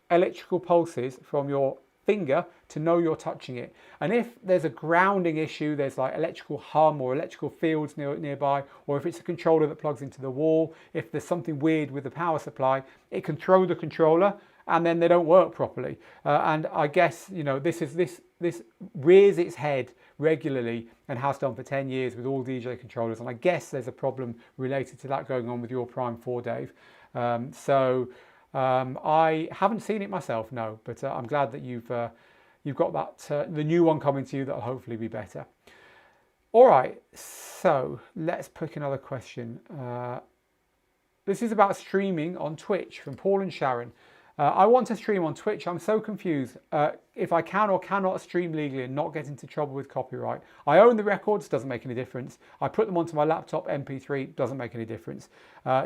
electrical pulses from your finger to know you're touching it. And if there's a grounding issue, there's like electrical hum or electrical fields nearby, or if it's a controller that plugs into the wall, if there's something weird with the power supply, it can throw the controller and then they don't work properly. And I guess, you know, this rears its head regularly and has done for 10 years with all DJ controllers. And I guess there's a problem related to that going on with your Prime 4, Dave. I haven't seen it myself, no, but I'm glad that you've got that, the new one coming to you that'll hopefully be better. All right, so let's pick another question. This is about streaming on Twitch from Paul and Sharon. I want to stream on Twitch. I'm so confused if I can or cannot stream legally and not get into trouble with copyright. I own the records, doesn't make any difference. I put them onto my laptop, MP3, doesn't make any difference.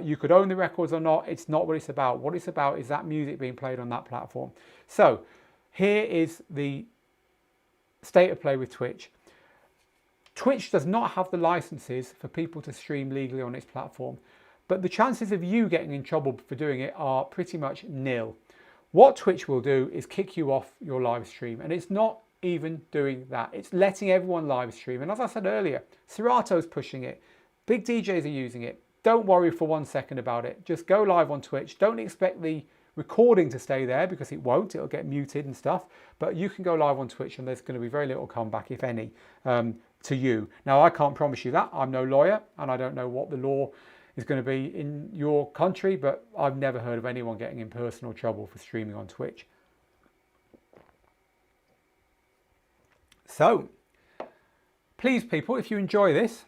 You could own the records or not, it's not what it's about. What it's about is that music being played on that platform. So Here is the state of play with Twitch. Twitch does not have the licenses for people to stream legally on its platform, but the chances of you getting in trouble for doing it are pretty much nil. What Twitch will do is kick you off your live stream, and it's not even doing that. It's letting everyone live stream. And as I said earlier, Serato's pushing it. Big DJs are using it. Don't worry for 1 second about it. Just go live on Twitch. Don't expect the recording to stay there, because it won't. It'll get muted and stuff. But you can go live on Twitch and there's going to be very little comeback, if any, to you. Now, I can't promise you that. I'm no lawyer and I don't know what the law is going to be in your country, but I've never heard of anyone getting in personal trouble for streaming on Twitch. So, please people, if you enjoy this,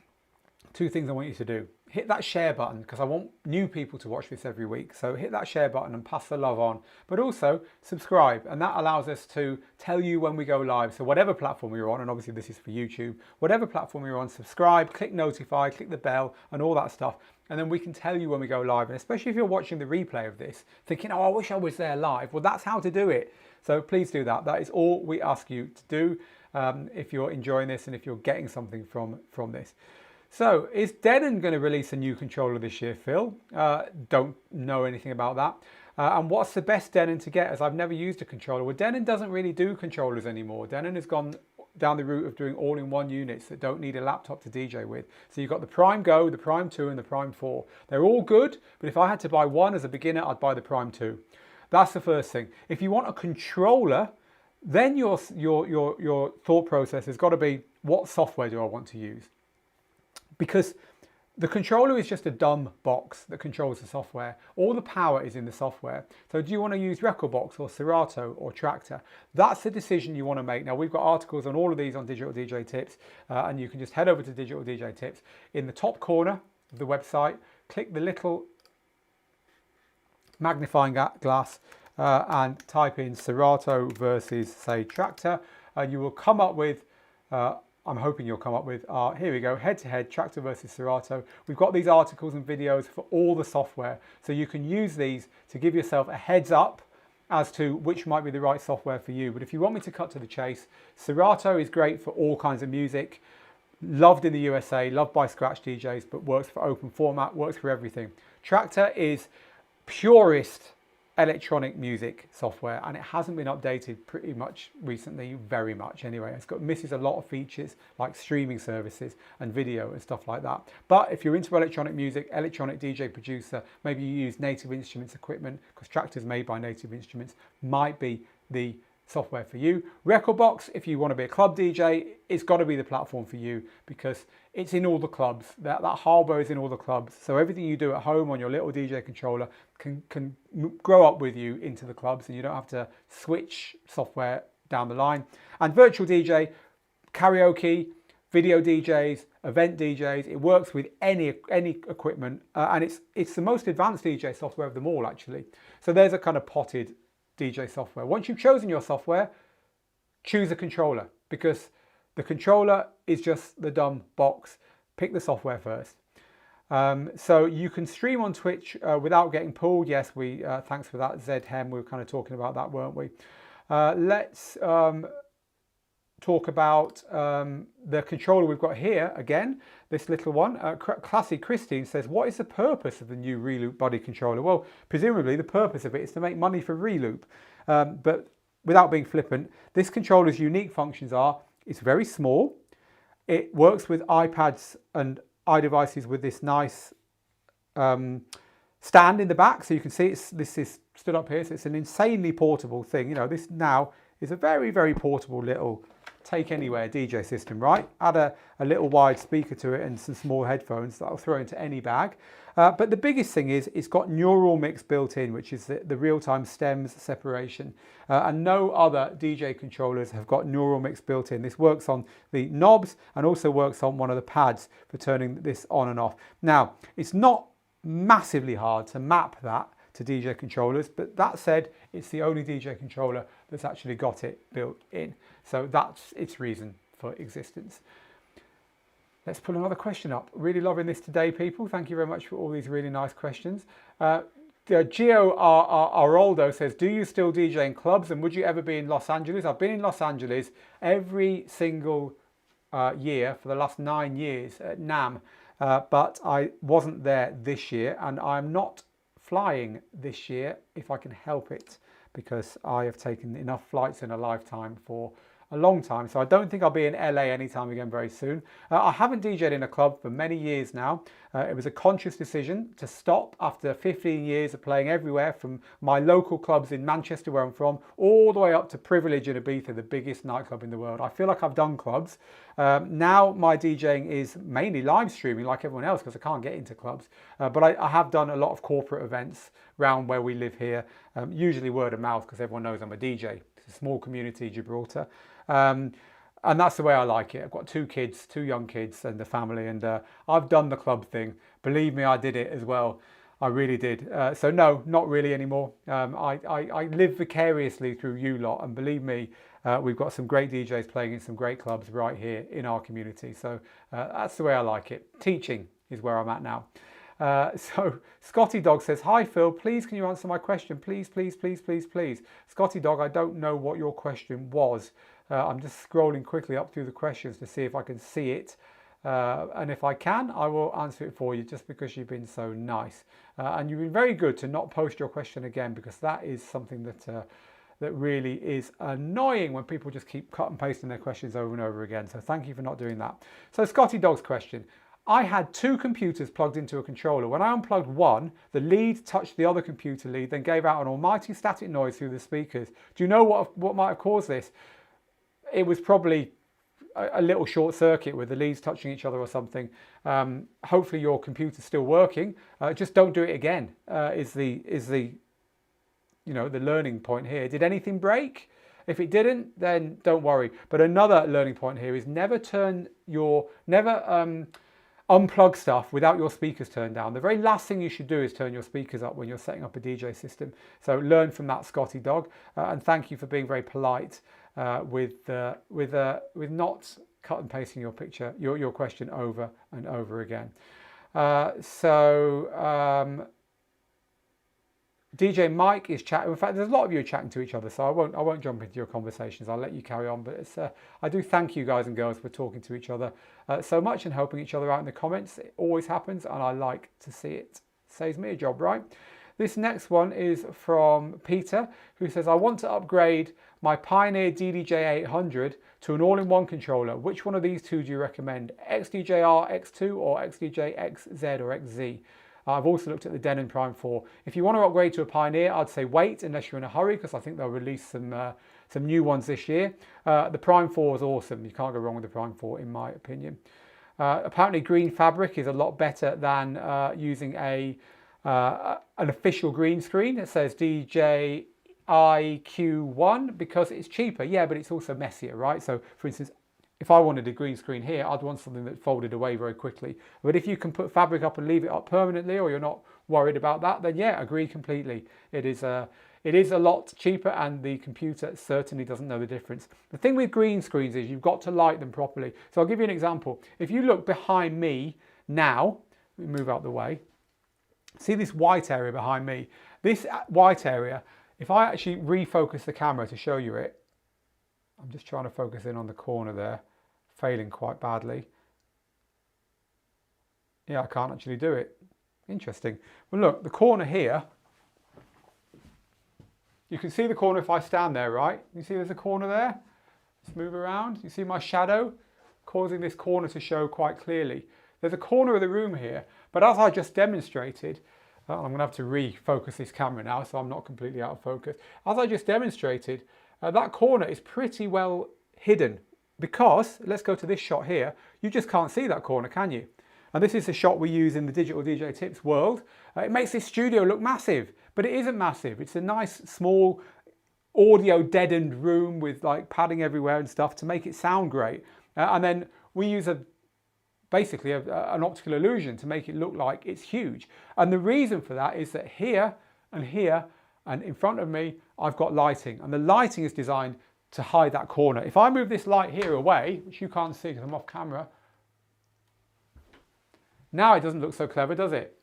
2 things I want you to do. Hit that share button, because I want new people to watch this every week. So hit that share button and pass the love on, but also subscribe. And that allows us to tell you when we go live. So whatever platform you're on, and obviously this is for YouTube, whatever platform you're on, subscribe, click notify, click the bell and all that stuff. And then we can tell you when we go live. And especially if you're watching the replay of this, thinking, oh, I wish I was there live. Well, that's how to do it. So please do that. That is all we ask you to do if you're enjoying this and if you're getting something from this. So, is Denon going to release a new controller this year, Phil? Don't know anything about that. And what's the best Denon to get, as I've never used a controller? Well, Denon doesn't really do controllers anymore. Denon has gone down the route of doing all-in-one units that don't need a laptop to DJ with. So you've got the Prime Go, the Prime 2 and the Prime 4. They're all good, but if I had to buy one as a beginner, I'd buy the Prime 2. That's the first thing. If you want a controller, then your thought process has got to be, what software do I want to use? Because the controller is just a dumb box that controls the software. All the power is in the software. So do you want to use Recordbox or Serato or Traktor? That's the decision you want to make. Now, we've got articles on all of these on Digital DJ Tips, and you can just head over to Digital DJ Tips. In the top corner of the website, click the little magnifying glass and type in Serato versus, say, Traktor. You will come up with I'm hoping you'll come up with, here we go, head-to-head, Traktor versus Serato. We've got these articles and videos for all the software, so you can use these to give yourself a heads up as to which might be the right software for you. But if you want me to cut to the chase, Serato is great for all kinds of music, loved in the USA, loved by scratch DJs, but works for open format, works for everything. Traktor is purest electronic music software, and it hasn't been updated pretty much recently, very much anyway. Misses a lot of features like streaming services and video and stuff like that. But if you're into electronic music, electronic DJ producer, maybe you use Native Instruments equipment, because Traktor's made by Native Instruments, might be the software for you. Recordbox, if you want to be a club DJ, it's got to be the platform for you, because it's in all the clubs. That hardware is in all the clubs. So everything you do at home on your little DJ controller can grow up with you into the clubs, and you don't have to switch software down the line. And virtual DJ, karaoke, video DJs, event DJs, it works with any equipment, and it's the most advanced DJ software of them all, actually. So there's a kind of potted DJ software. Once you've chosen your software, choose a controller, because the controller is just the dumb box. Pick the software first. So you can stream on Twitch without getting pulled. Yes, thanks for that, Zedhem. We were kind of talking about that, weren't we? Let's talk about the controller we've got here. Again, this little one. Classy Christine says, what is the purpose of the new Reloop body controller? Well, presumably the purpose of it is to make money for Reloop. But without being flippant, this controller's unique functions are, it's very small. It works with iPads and iDevices with this nice stand in the back. So you can see this is stood up here. So it's an insanely portable thing. You know, this now is a very, very portable little take anywhere DJ system, right? Add a little wide speaker to it and some small headphones that'll throw into any bag. But the biggest thing is it's got neural mix built in, which is the real-time stems separation. And no other DJ controllers have got neural mix built in. This works on the knobs and also works on one of the pads for turning this on and off. Now, it's not massively hard to map that to DJ controllers, but that said, it's the only DJ controller that's actually got it built in. So that's its reason for existence. Let's pull another question up. Really loving this today, people. Thank you very much for all these really nice questions. Gio Aroldo says, do you still DJ in clubs and would you ever be in Los Angeles? I've been in Los Angeles every single year for the last 9 years at NAMM, but I wasn't there this year, and I'm not flying this year if I can help it, because I have taken enough flights in a lifetime for a long time. So I don't think I'll be in LA anytime again very soon. I haven't DJed in a club for many years now. It was a conscious decision to stop after 15 years of playing everywhere, from my local clubs in Manchester, where I'm from, all the way up to Privilege in Ibiza, the biggest nightclub in the world. I feel like I've done clubs. Now my DJing is mainly live streaming like everyone else, because I can't get into clubs. But I have done a lot of corporate events around where we live here, usually word of mouth, because everyone knows I'm a DJ. It's a small community, Gibraltar. And that's the way I like it. I've got 2 kids, 2 young kids, and a family, and I've done the club thing. Believe me, I did it as well. I really did. So no, not really anymore. I live vicariously through you lot, and believe me, we've got some great DJs playing in some great clubs right here in our community. So that's the way I like it. Teaching is where I'm at now. So Scotty Dog says, hi Phil, please can you answer my question? Please, please, please, please, please. Scotty Dog, I don't know what your question was. I'm just scrolling quickly up through the questions to see if I can see it. And if I can, I will answer it for you, just because you've been so nice. And you've been very good to not post your question again, because that is something that that really is annoying, when people just keep cut and pasting their questions over and over again. So thank you for not doing that. So Scotty Dog's question. I had 2 computers plugged into a controller. When I unplugged one, the lead touched the other computer lead, then gave out an almighty static noise through the speakers. Do you know what might have caused this? It was probably a little short circuit with the leads touching each other or something. Hopefully your computer's still working. Just don't do it again. Is the learning point here. Did anything break? If it didn't, then don't worry. But another learning point here is never unplug stuff without your speakers turned down. The very last thing you should do is turn your speakers up when you're setting up a DJ system. So learn from that, Scotty Dog, and thank you for being very polite with not cut and pasting your question over and over again. DJ Mike is chatting. In fact, there's a lot of you chatting to each other, so I won't jump into your conversations. I'll let you carry on. But I do thank you guys and girls for talking to each other so much and helping each other out in the comments. It always happens, and I like to see it. Saves me a job, right? This next one is from Peter, who says, I want to upgrade my Pioneer DDJ 800 to an all-in-one controller. Which one of these 2 do you recommend? XDJR X2 or XDJ XZ or XZ? I've also looked at the Denon Prime 4. If you want to upgrade to a Pioneer, I'd say wait unless you're in a hurry, because I think they'll release some new ones this year. The Prime 4 is awesome. You can't go wrong with the Prime 4, in my opinion. Apparently, green fabric is a lot better than using an official green screen. It says DJI Q1 because it's cheaper. Yeah, but it's also messier, right? So, for instance, if I wanted a green screen here, I'd want something that folded away very quickly. But if you can put fabric up and leave it up permanently, or you're not worried about that, then yeah, agree completely. It is a lot cheaper, and the computer certainly doesn't know the difference. The thing with green screens is you've got to light them properly. So I'll give you an example. If you look behind me now, let me move out the way. See this white area behind me? This white area, if I actually refocus the camera to show you it, I'm just trying to focus in on the corner there, failing quite badly. Yeah, I can't actually do it. Interesting. Well, look, the corner here, you can see the corner if I stand there, right? You see there's a corner there? Let's move around. You see my shadow causing this corner to show quite clearly. There's a corner of the room here, but as I just demonstrated, I'm going to have to refocus this camera now so I'm not completely out of focus. As I just demonstrated, that corner is pretty well hidden, because, let's go to this shot here, you just can't see that corner, can you? And this is the shot we use in the Digital DJ Tips world. It makes this studio look massive, but it isn't massive. It's a nice, small, audio deadened room with like padding everywhere and stuff to make it sound great. And then we use basically an optical illusion to make it look like it's huge. And the reason for that is that here and here and in front of me, I've got lighting, and the lighting is designed to hide that corner. If I move this light here away, which you can't see because I'm off camera, now it doesn't look so clever, does it?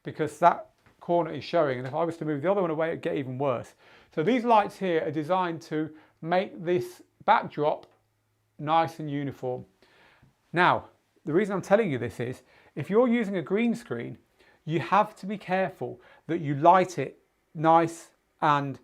Because that corner is showing, and if I was to move the other one away, it'd get even worse. So these lights here are designed to make this backdrop nice and uniform. Now, the reason I'm telling you this is, if you're using a green screen, you have to be careful that you light it nice and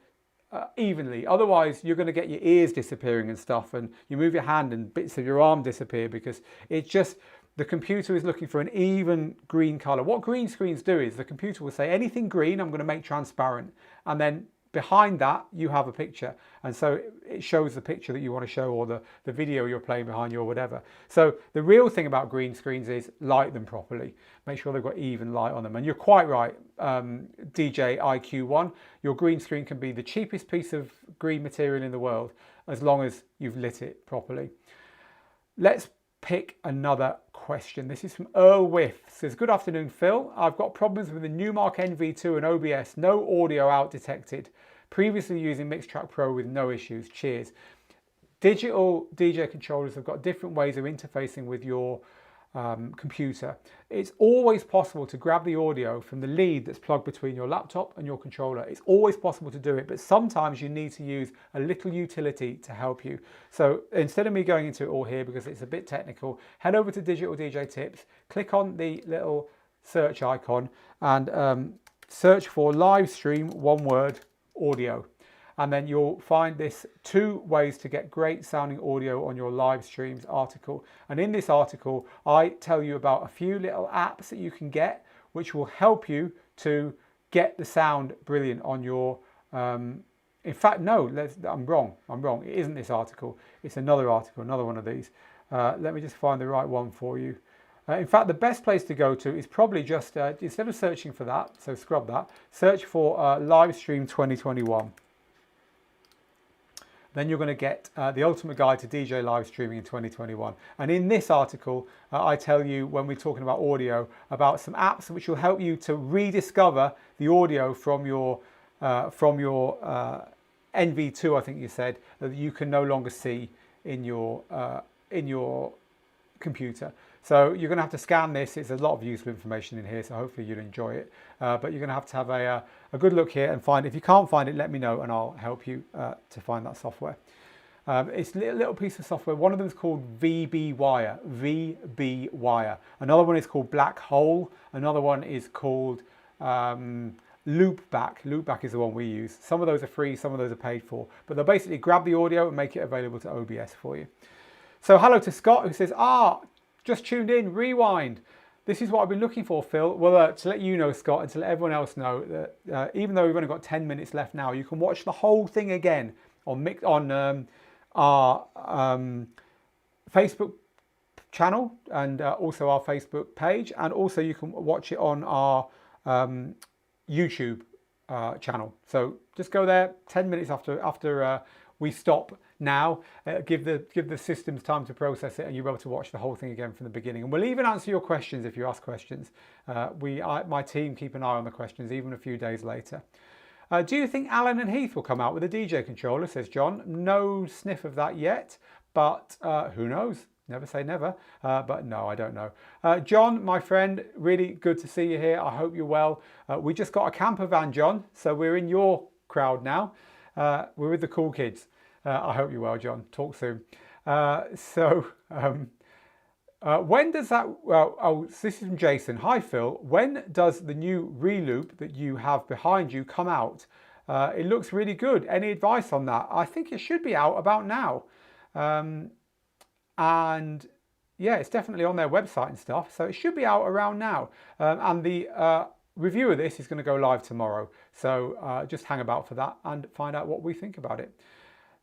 evenly. Otherwise, you're going to get your ears disappearing and stuff, and you move your hand and bits of your arm disappear because it's just, the computer is looking for an even green color. What green screens do is the computer will say anything green, I'm going to make transparent. And then behind that, you have a picture. And so it shows the picture that you want to show, or the video you're playing behind you or whatever. So the real thing about green screens is light them properly. Make sure they've got even light on them. And you're quite right, DJ IQ1, your green screen can be the cheapest piece of green material in the world as long as you've lit it properly. Let's pick another question. This is from Earl Whiff. It says, good afternoon, Phil. I've got problems with the Newmark NV2 and OBS. No audio out detected. Previously using Mixtrack Pro with no issues. Cheers. Digital DJ controllers have got different ways of interfacing with your computer. It's always possible to grab the audio from the lead that's plugged between your laptop and your controller. It's always possible to do it, but sometimes you need to use a little utility to help you. So instead of me going into it all here, because it's a bit technical, head over to Digital DJ Tips, click on the little search icon and search for live stream, one word, audio. And then you'll find this 2 ways to get great sounding audio on your live streams article. And in this article, I tell you about a few little apps that you can get, which will help you to get the sound brilliant on your, in fact, no, I'm wrong. It isn't this article. It's another article, another one of these. Let me just find the right one for you. In fact, the best place to go to is probably just, instead of searching for that, so scrub that, search for Livestream 2021. Then you're going to get the ultimate guide to DJ live streaming in 2021. And in this article, I tell you, when we're talking about audio, about some apps which will help you to rediscover the audio from your NV2, I think you said, that you can no longer see in your computer. So you're going to have to scan this. It's a lot of useful information in here, so hopefully you'll enjoy it. But you're going to have a good look here and find. If you can't find it, let me know and I'll help you to find that software. It's a little piece of software. One of them is called VB Wire. VB Wire. Another one is called Black Hole. Another one is called Loopback. Loopback is the one we use. Some of those are free, some of those are paid for. But they'll basically grab the audio and make it available to OBS for you. So hello to Scott, who says, just tuned in, rewind. This is what I've been looking for, Phil. Well, to let you know, Scott, and to let everyone else know that even though we've only got 10 minutes left now, you can watch the whole thing again on our Facebook channel and also our Facebook page, and also you can watch it on our YouTube channel. So just go there 10 minutes after we stop now, give the systems time to process it, and you'll be able to watch the whole thing again from the beginning. And we'll even answer your questions if you ask questions. My team keep an eye on the questions even a few days later. Do you think Alan and Heath will come out with a DJ controller, says John? No sniff of that yet, but who knows? Never say never, but no, I don't know. John, my friend, really good to see you here. I hope you're well. We just got a camper van, John, so we're in your crowd now. We're with the cool kids. I hope you're well, John. Talk soon. When does that... Well, this is from Jason. Hi, Phil. When does the new reloop that you have behind you come out? It looks really good. Any advice on that? I think it should be out about now. And yeah, it's definitely on their website and stuff. So it should be out around now. And the review of this is going to go live tomorrow. So just hang about for that and find out what we think about it.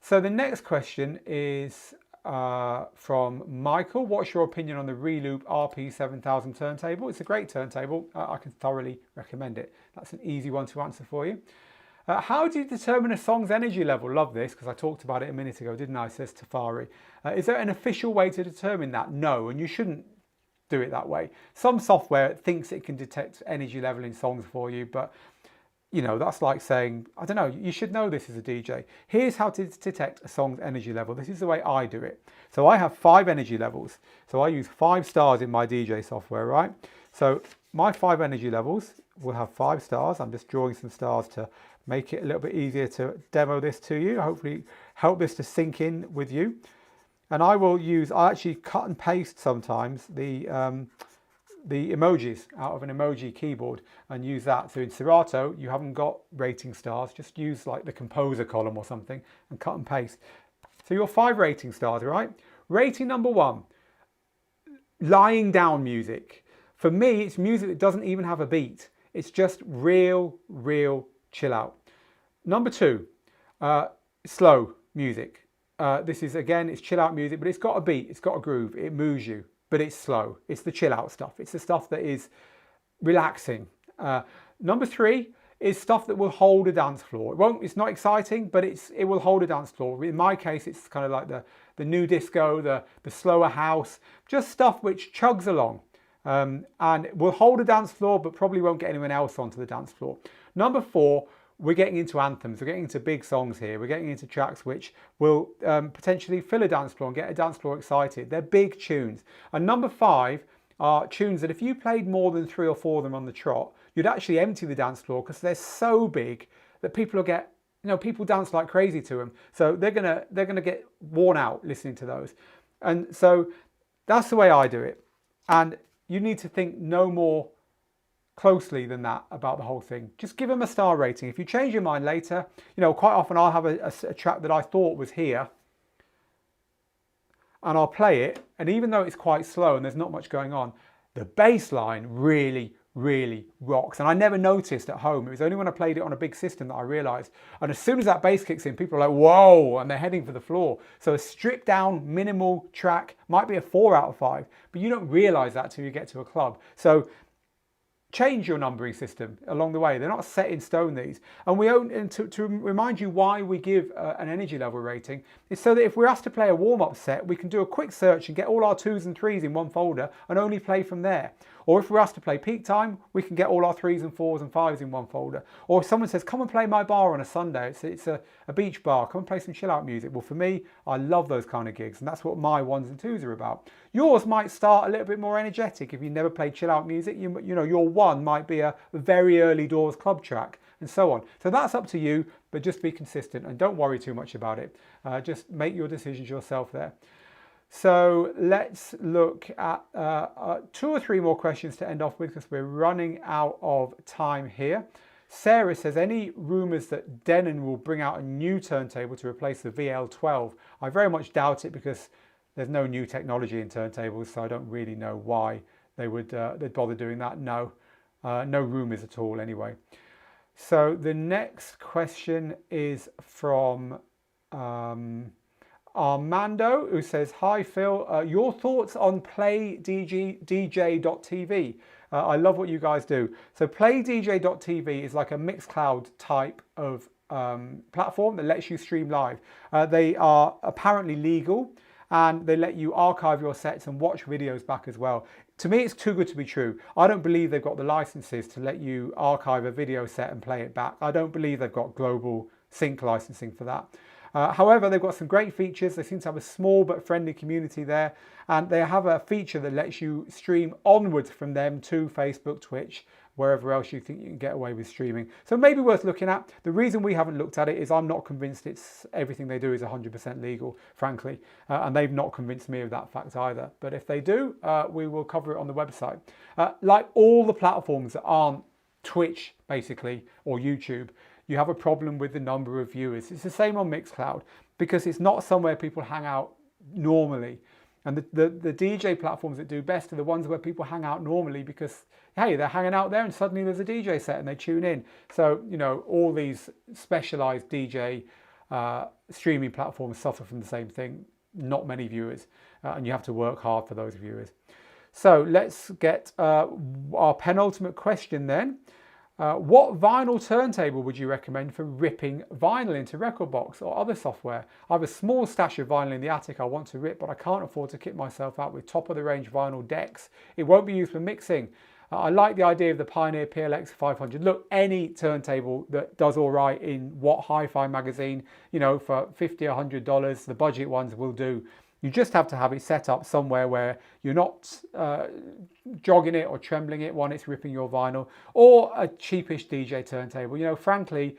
So the next question is from Michael. What's your opinion on the Reloop RP7000 turntable? It's a great turntable. I can thoroughly recommend it. That's an easy one to answer for you. How do you determine a song's energy level? Love this, because I talked about it a minute ago, didn't I? Says Tafari. Is there an official way to determine that? No, and you shouldn't do it that way. Some software thinks it can detect energy level in songs for you, but you know, that's like saying, I don't know, you should know this as a DJ. Here's how to detect a song's energy level. This is the way I do it. So I have 5 energy levels. So I use 5 stars in my DJ software, right? So my 5 energy levels, will have 5 stars. I'm just drawing some stars to make it a little bit easier to demo this to you. Hopefully help this to sink in with you. And I actually cut and paste sometimes the emojis out of an emoji keyboard and use that. So in Serato, you haven't got rating stars, just use like the composer column or something and cut and paste. So your 5 rating stars, right? Rating number 1, lying down music. For me, it's music that doesn't even have a beat. It's just real chill out. Number 2, slow music. This is, again, it's chill out music, but it's got a beat, it's got a groove, it moves you, but it's slow. It's the chill out stuff. It's the stuff that is relaxing. Number 3 is stuff that will hold a dance floor. It's not exciting, but it will hold a dance floor. In my case, it's kind of like the new disco, the slower house, just stuff which chugs along. And will hold a dance floor, but probably won't get anyone else onto the dance floor. Number 4, we're getting into anthems. We're getting into big songs here. We're getting into tracks which will potentially fill a dance floor and get a dance floor excited. They're big tunes. And number 5 are tunes that if you played more than 3 or 4 of them on the trot, you'd actually empty the dance floor because they're so big that people will get, people dance like crazy to them. So they're gonna get worn out listening to those. And so that's the way I do it. And you need to think no more closely than that about the whole thing. Just give them a star rating. If you change your mind later, quite often I'll have a track that I thought was here and I'll play it. And even though it's quite slow and there's not much going on, the bass line really rocks. And I never noticed at home. It was only when I played it on a big system that I realized. And as soon as that bass kicks in, people are like, whoa, and they're heading for the floor. So a stripped down, minimal track might be a 4 out of 5, but you don't realize that till you get to a club. So change your numbering system along the way. They're not set in stone, these. And to remind you why we give an energy level rating, is so that if we're asked to play a warm-up set, we can do a quick search and get all our 2s and 3s in one folder and only play from there. Or if we're asked to play peak time, we can get all our 3s and 4s and 5s in one folder. Or if someone says, come and play my bar on a Sunday, it's a beach bar, come and play some chill out music. Well, for me, I love those kind of gigs, and that's what my 1s and 2s are about. Yours might start a little bit more energetic. If you never played chill out music, your 1 might be a very early doors club track, and so on. So that's up to you, but just be consistent and don't worry too much about it. Just make your decisions yourself there. So let's look at 2 or 3 more questions to end off with, because we're running out of time here. Sarah says, any rumours that Denon will bring out a new turntable to replace the VL12? I very much doubt it, because there's no new technology in turntables, so I don't really know why they'd bother doing that. No rumours at all anyway. So the next question is from Armando, who says, hi Phil, your thoughts on playdj.tv? I love what you guys do. So playdj.tv is like a Mixcloud type of platform that lets you stream live. They are apparently legal, and they let you archive your sets and watch videos back as well. To me, it's too good to be true. I don't believe they've got the licenses to let you archive a video set and play it back. I don't believe they've got global sync licensing for that. However, they've got some great features. They seem to have a small but friendly community there, and they have a feature that lets you stream onwards from them to Facebook, Twitch, wherever else you think you can get away with streaming. So maybe worth looking at. The reason we haven't looked at it is I'm not convinced everything they do is 100% legal, frankly, and they've not convinced me of that fact either. But if they do, we will cover it on the website. Like all the platforms that aren't Twitch, basically, or YouTube, you have a problem with the number of viewers. It's the same on Mixcloud, because it's not somewhere people hang out normally. And the DJ platforms that do best are the ones where people hang out normally, because, hey, they're hanging out there and suddenly there's a DJ set and they tune in. So, all these specialized DJ streaming platforms suffer from the same thing. Not many viewers, and you have to work hard for those viewers. So let's get our penultimate question then. What vinyl turntable would you recommend for ripping vinyl into rekordbox or other software? I have a small stash of vinyl in the attic I want to rip, but I can't afford to kit myself out with top-of-the-range vinyl decks. It won't be used for mixing. I like the idea of the Pioneer PLX 500. Look, any turntable that does all right in What Hi-Fi magazine, for $50 or $100, the budget ones will do. You just have to have it set up somewhere where you're not jogging it or trembling it when it's ripping your vinyl, or a cheapish DJ turntable. You know, frankly,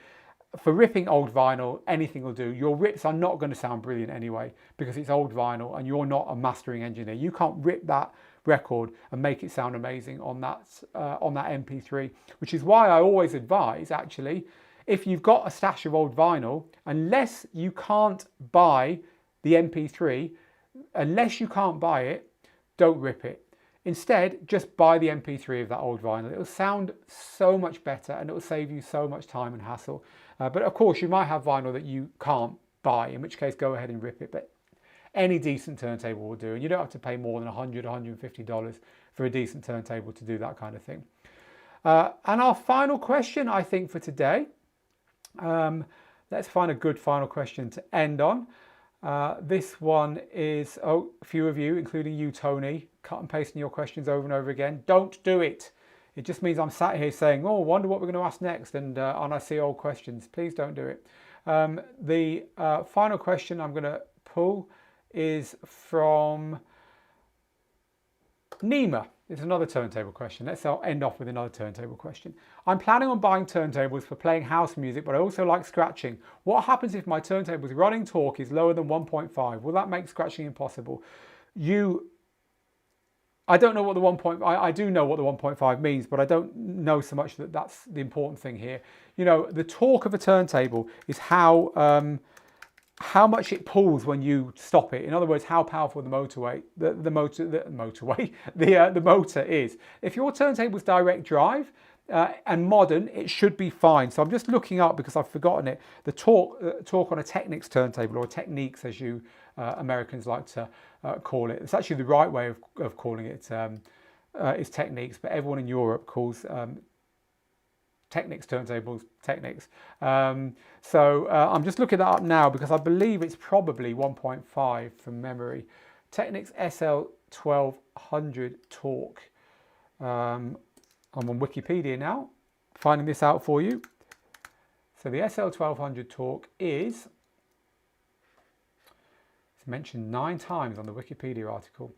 for ripping old vinyl, anything will do. Your rips are not going to sound brilliant anyway because it's old vinyl and you're not a mastering engineer. You can't rip that record and make it sound amazing on that MP3, which is why I always advise, actually, if you've got a stash of old vinyl, unless you can't buy the MP3, unless you can't buy it, don't rip it. Instead, just buy the MP3 of that old vinyl. It'll sound so much better and it'll save you so much time and hassle. But of course, you might have vinyl that you can't buy, in which case go ahead and rip it. But any decent turntable will do, and you don't have to pay more than $100, $150 for a decent turntable to do that kind of thing. And our final question, I think, for today, let's find a good final question to end on. This one is, a few of you, including you, Tony, cut and pasting your questions over and over again. Don't do it. It just means I'm sat here saying, oh, wonder what we're going to ask next, and I see old questions. Please don't do it. The final question I'm going to pull is from Nima. It's another turntable question. Let's end off with another turntable question. I'm planning on buying turntables for playing house music, but I also like scratching. What happens if my turntable's running torque is lower than 1.5? Will that make scratching impossible? I don't know what the 1.5, I do know what the 1.5 means, but I don't know so much that that's the important thing here. You know, the torque of a turntable is how much it pulls when you stop it. In other words, how powerful the motor is. If your turntable's direct drive and modern, it should be fine. So I'm just looking up, because I've forgotten it, the torque on a Technics turntable, or Techniques as you Americans like to call it. It's actually the right way of calling it is Techniques, but everyone in Europe calls Technics turntables Technics. So I'm just looking that up now because I believe it's probably 1.5 from memory. Technics SL1200 torque. I'm on Wikipedia now, finding this out for you. So the SL1200 torque is, it's mentioned 9 times on the Wikipedia article.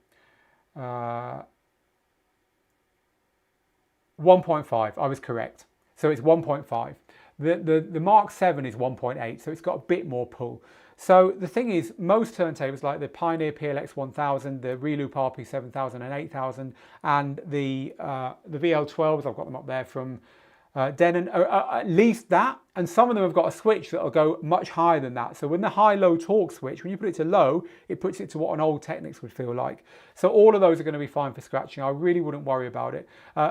1.5, I was correct. So it's 1.5. The Mark 7 is 1.8, so it's got a bit more pull. So the thing is, most turntables like the Pioneer PLX 1000, the Reloop RP 7000 and 8000, and the VL12s, I've got them up there from Denon, at least that, and some of them have got a switch that will go much higher than that. So when the high-low torque switch, when you put it to low, it puts it to what an old Technics would feel like. So all of those are going to be fine for scratching. I really wouldn't worry about it.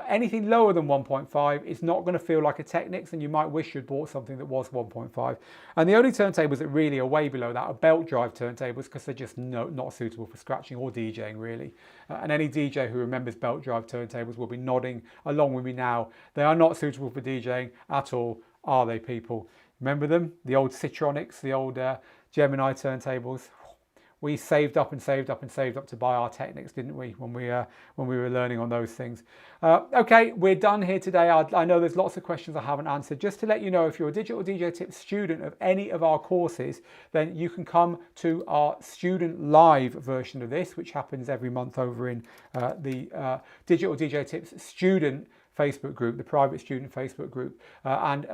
Anything lower than 1.5 is not going to feel like a Technics, and you might wish you'd bought something that was 1.5. And the only turntables that really are way below that are belt drive turntables, because they're just not suitable for scratching or DJing really. And any DJ who remembers belt drive turntables will be nodding along with me now. They are not suitable for DJing at all, are they, people? Remember them? The old Citronics, the old Gemini turntables. We saved up and saved up and saved up to buy our Technics, didn't we, when we were learning on those things. Okay, we're done here today. I know there's lots of questions I haven't answered. Just to let you know, if you're a Digital DJ Tips student of any of our courses, then you can come to our student live version of this, which happens every month over in the Digital DJ Tips student Facebook group, the private student Facebook group, and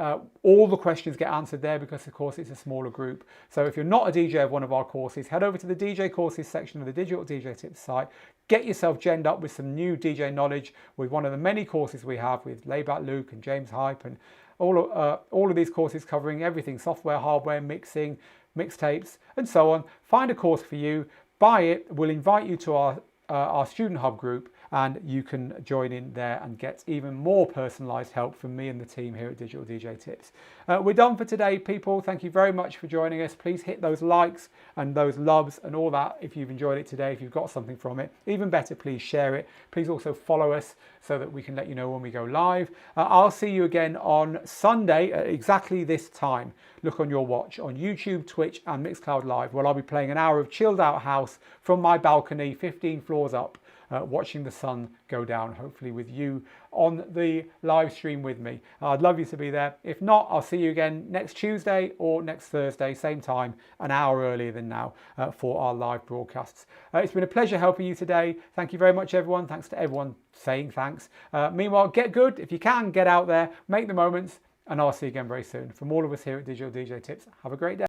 all the questions get answered there because of course it's a smaller group. So if you're not a DJ of one of our courses, head over to the DJ courses section of the Digital DJ Tips site, get yourself genned up with some new DJ knowledge with one of the many courses we have with Layback Luke and James Hype, and all of these courses covering everything, software, hardware, mixing, mixtapes and so on. Find a course for you, buy it, we'll invite you to our Student Hub group, and you can join in there and get even more personalised help from me and the team here at Digital DJ Tips. We're done for today, people. Thank you very much for joining us. Please hit those likes and those loves and all that if you've enjoyed it today, if you've got something from it. Even better, please share it. Please also follow us so that we can let you know when we go live. I'll see you again on Sunday at exactly this time. Look on your watch on YouTube, Twitch and Mixcloud Live, where I'll be playing an hour of chilled out house from my balcony 15 floors up. watching the sun go down, hopefully with you on the live stream with me. I'd love you to be there. If not, I'll see you again next Tuesday or next Thursday, same time, an hour earlier than now, for our live broadcasts. It's been a pleasure helping you today. Thank you very much, everyone. Thanks to everyone saying thanks. Meanwhile, get good. If you can, get out there, make the moments, and I'll see you again very soon. From all of us here at Digital DJ Tips, have a great day.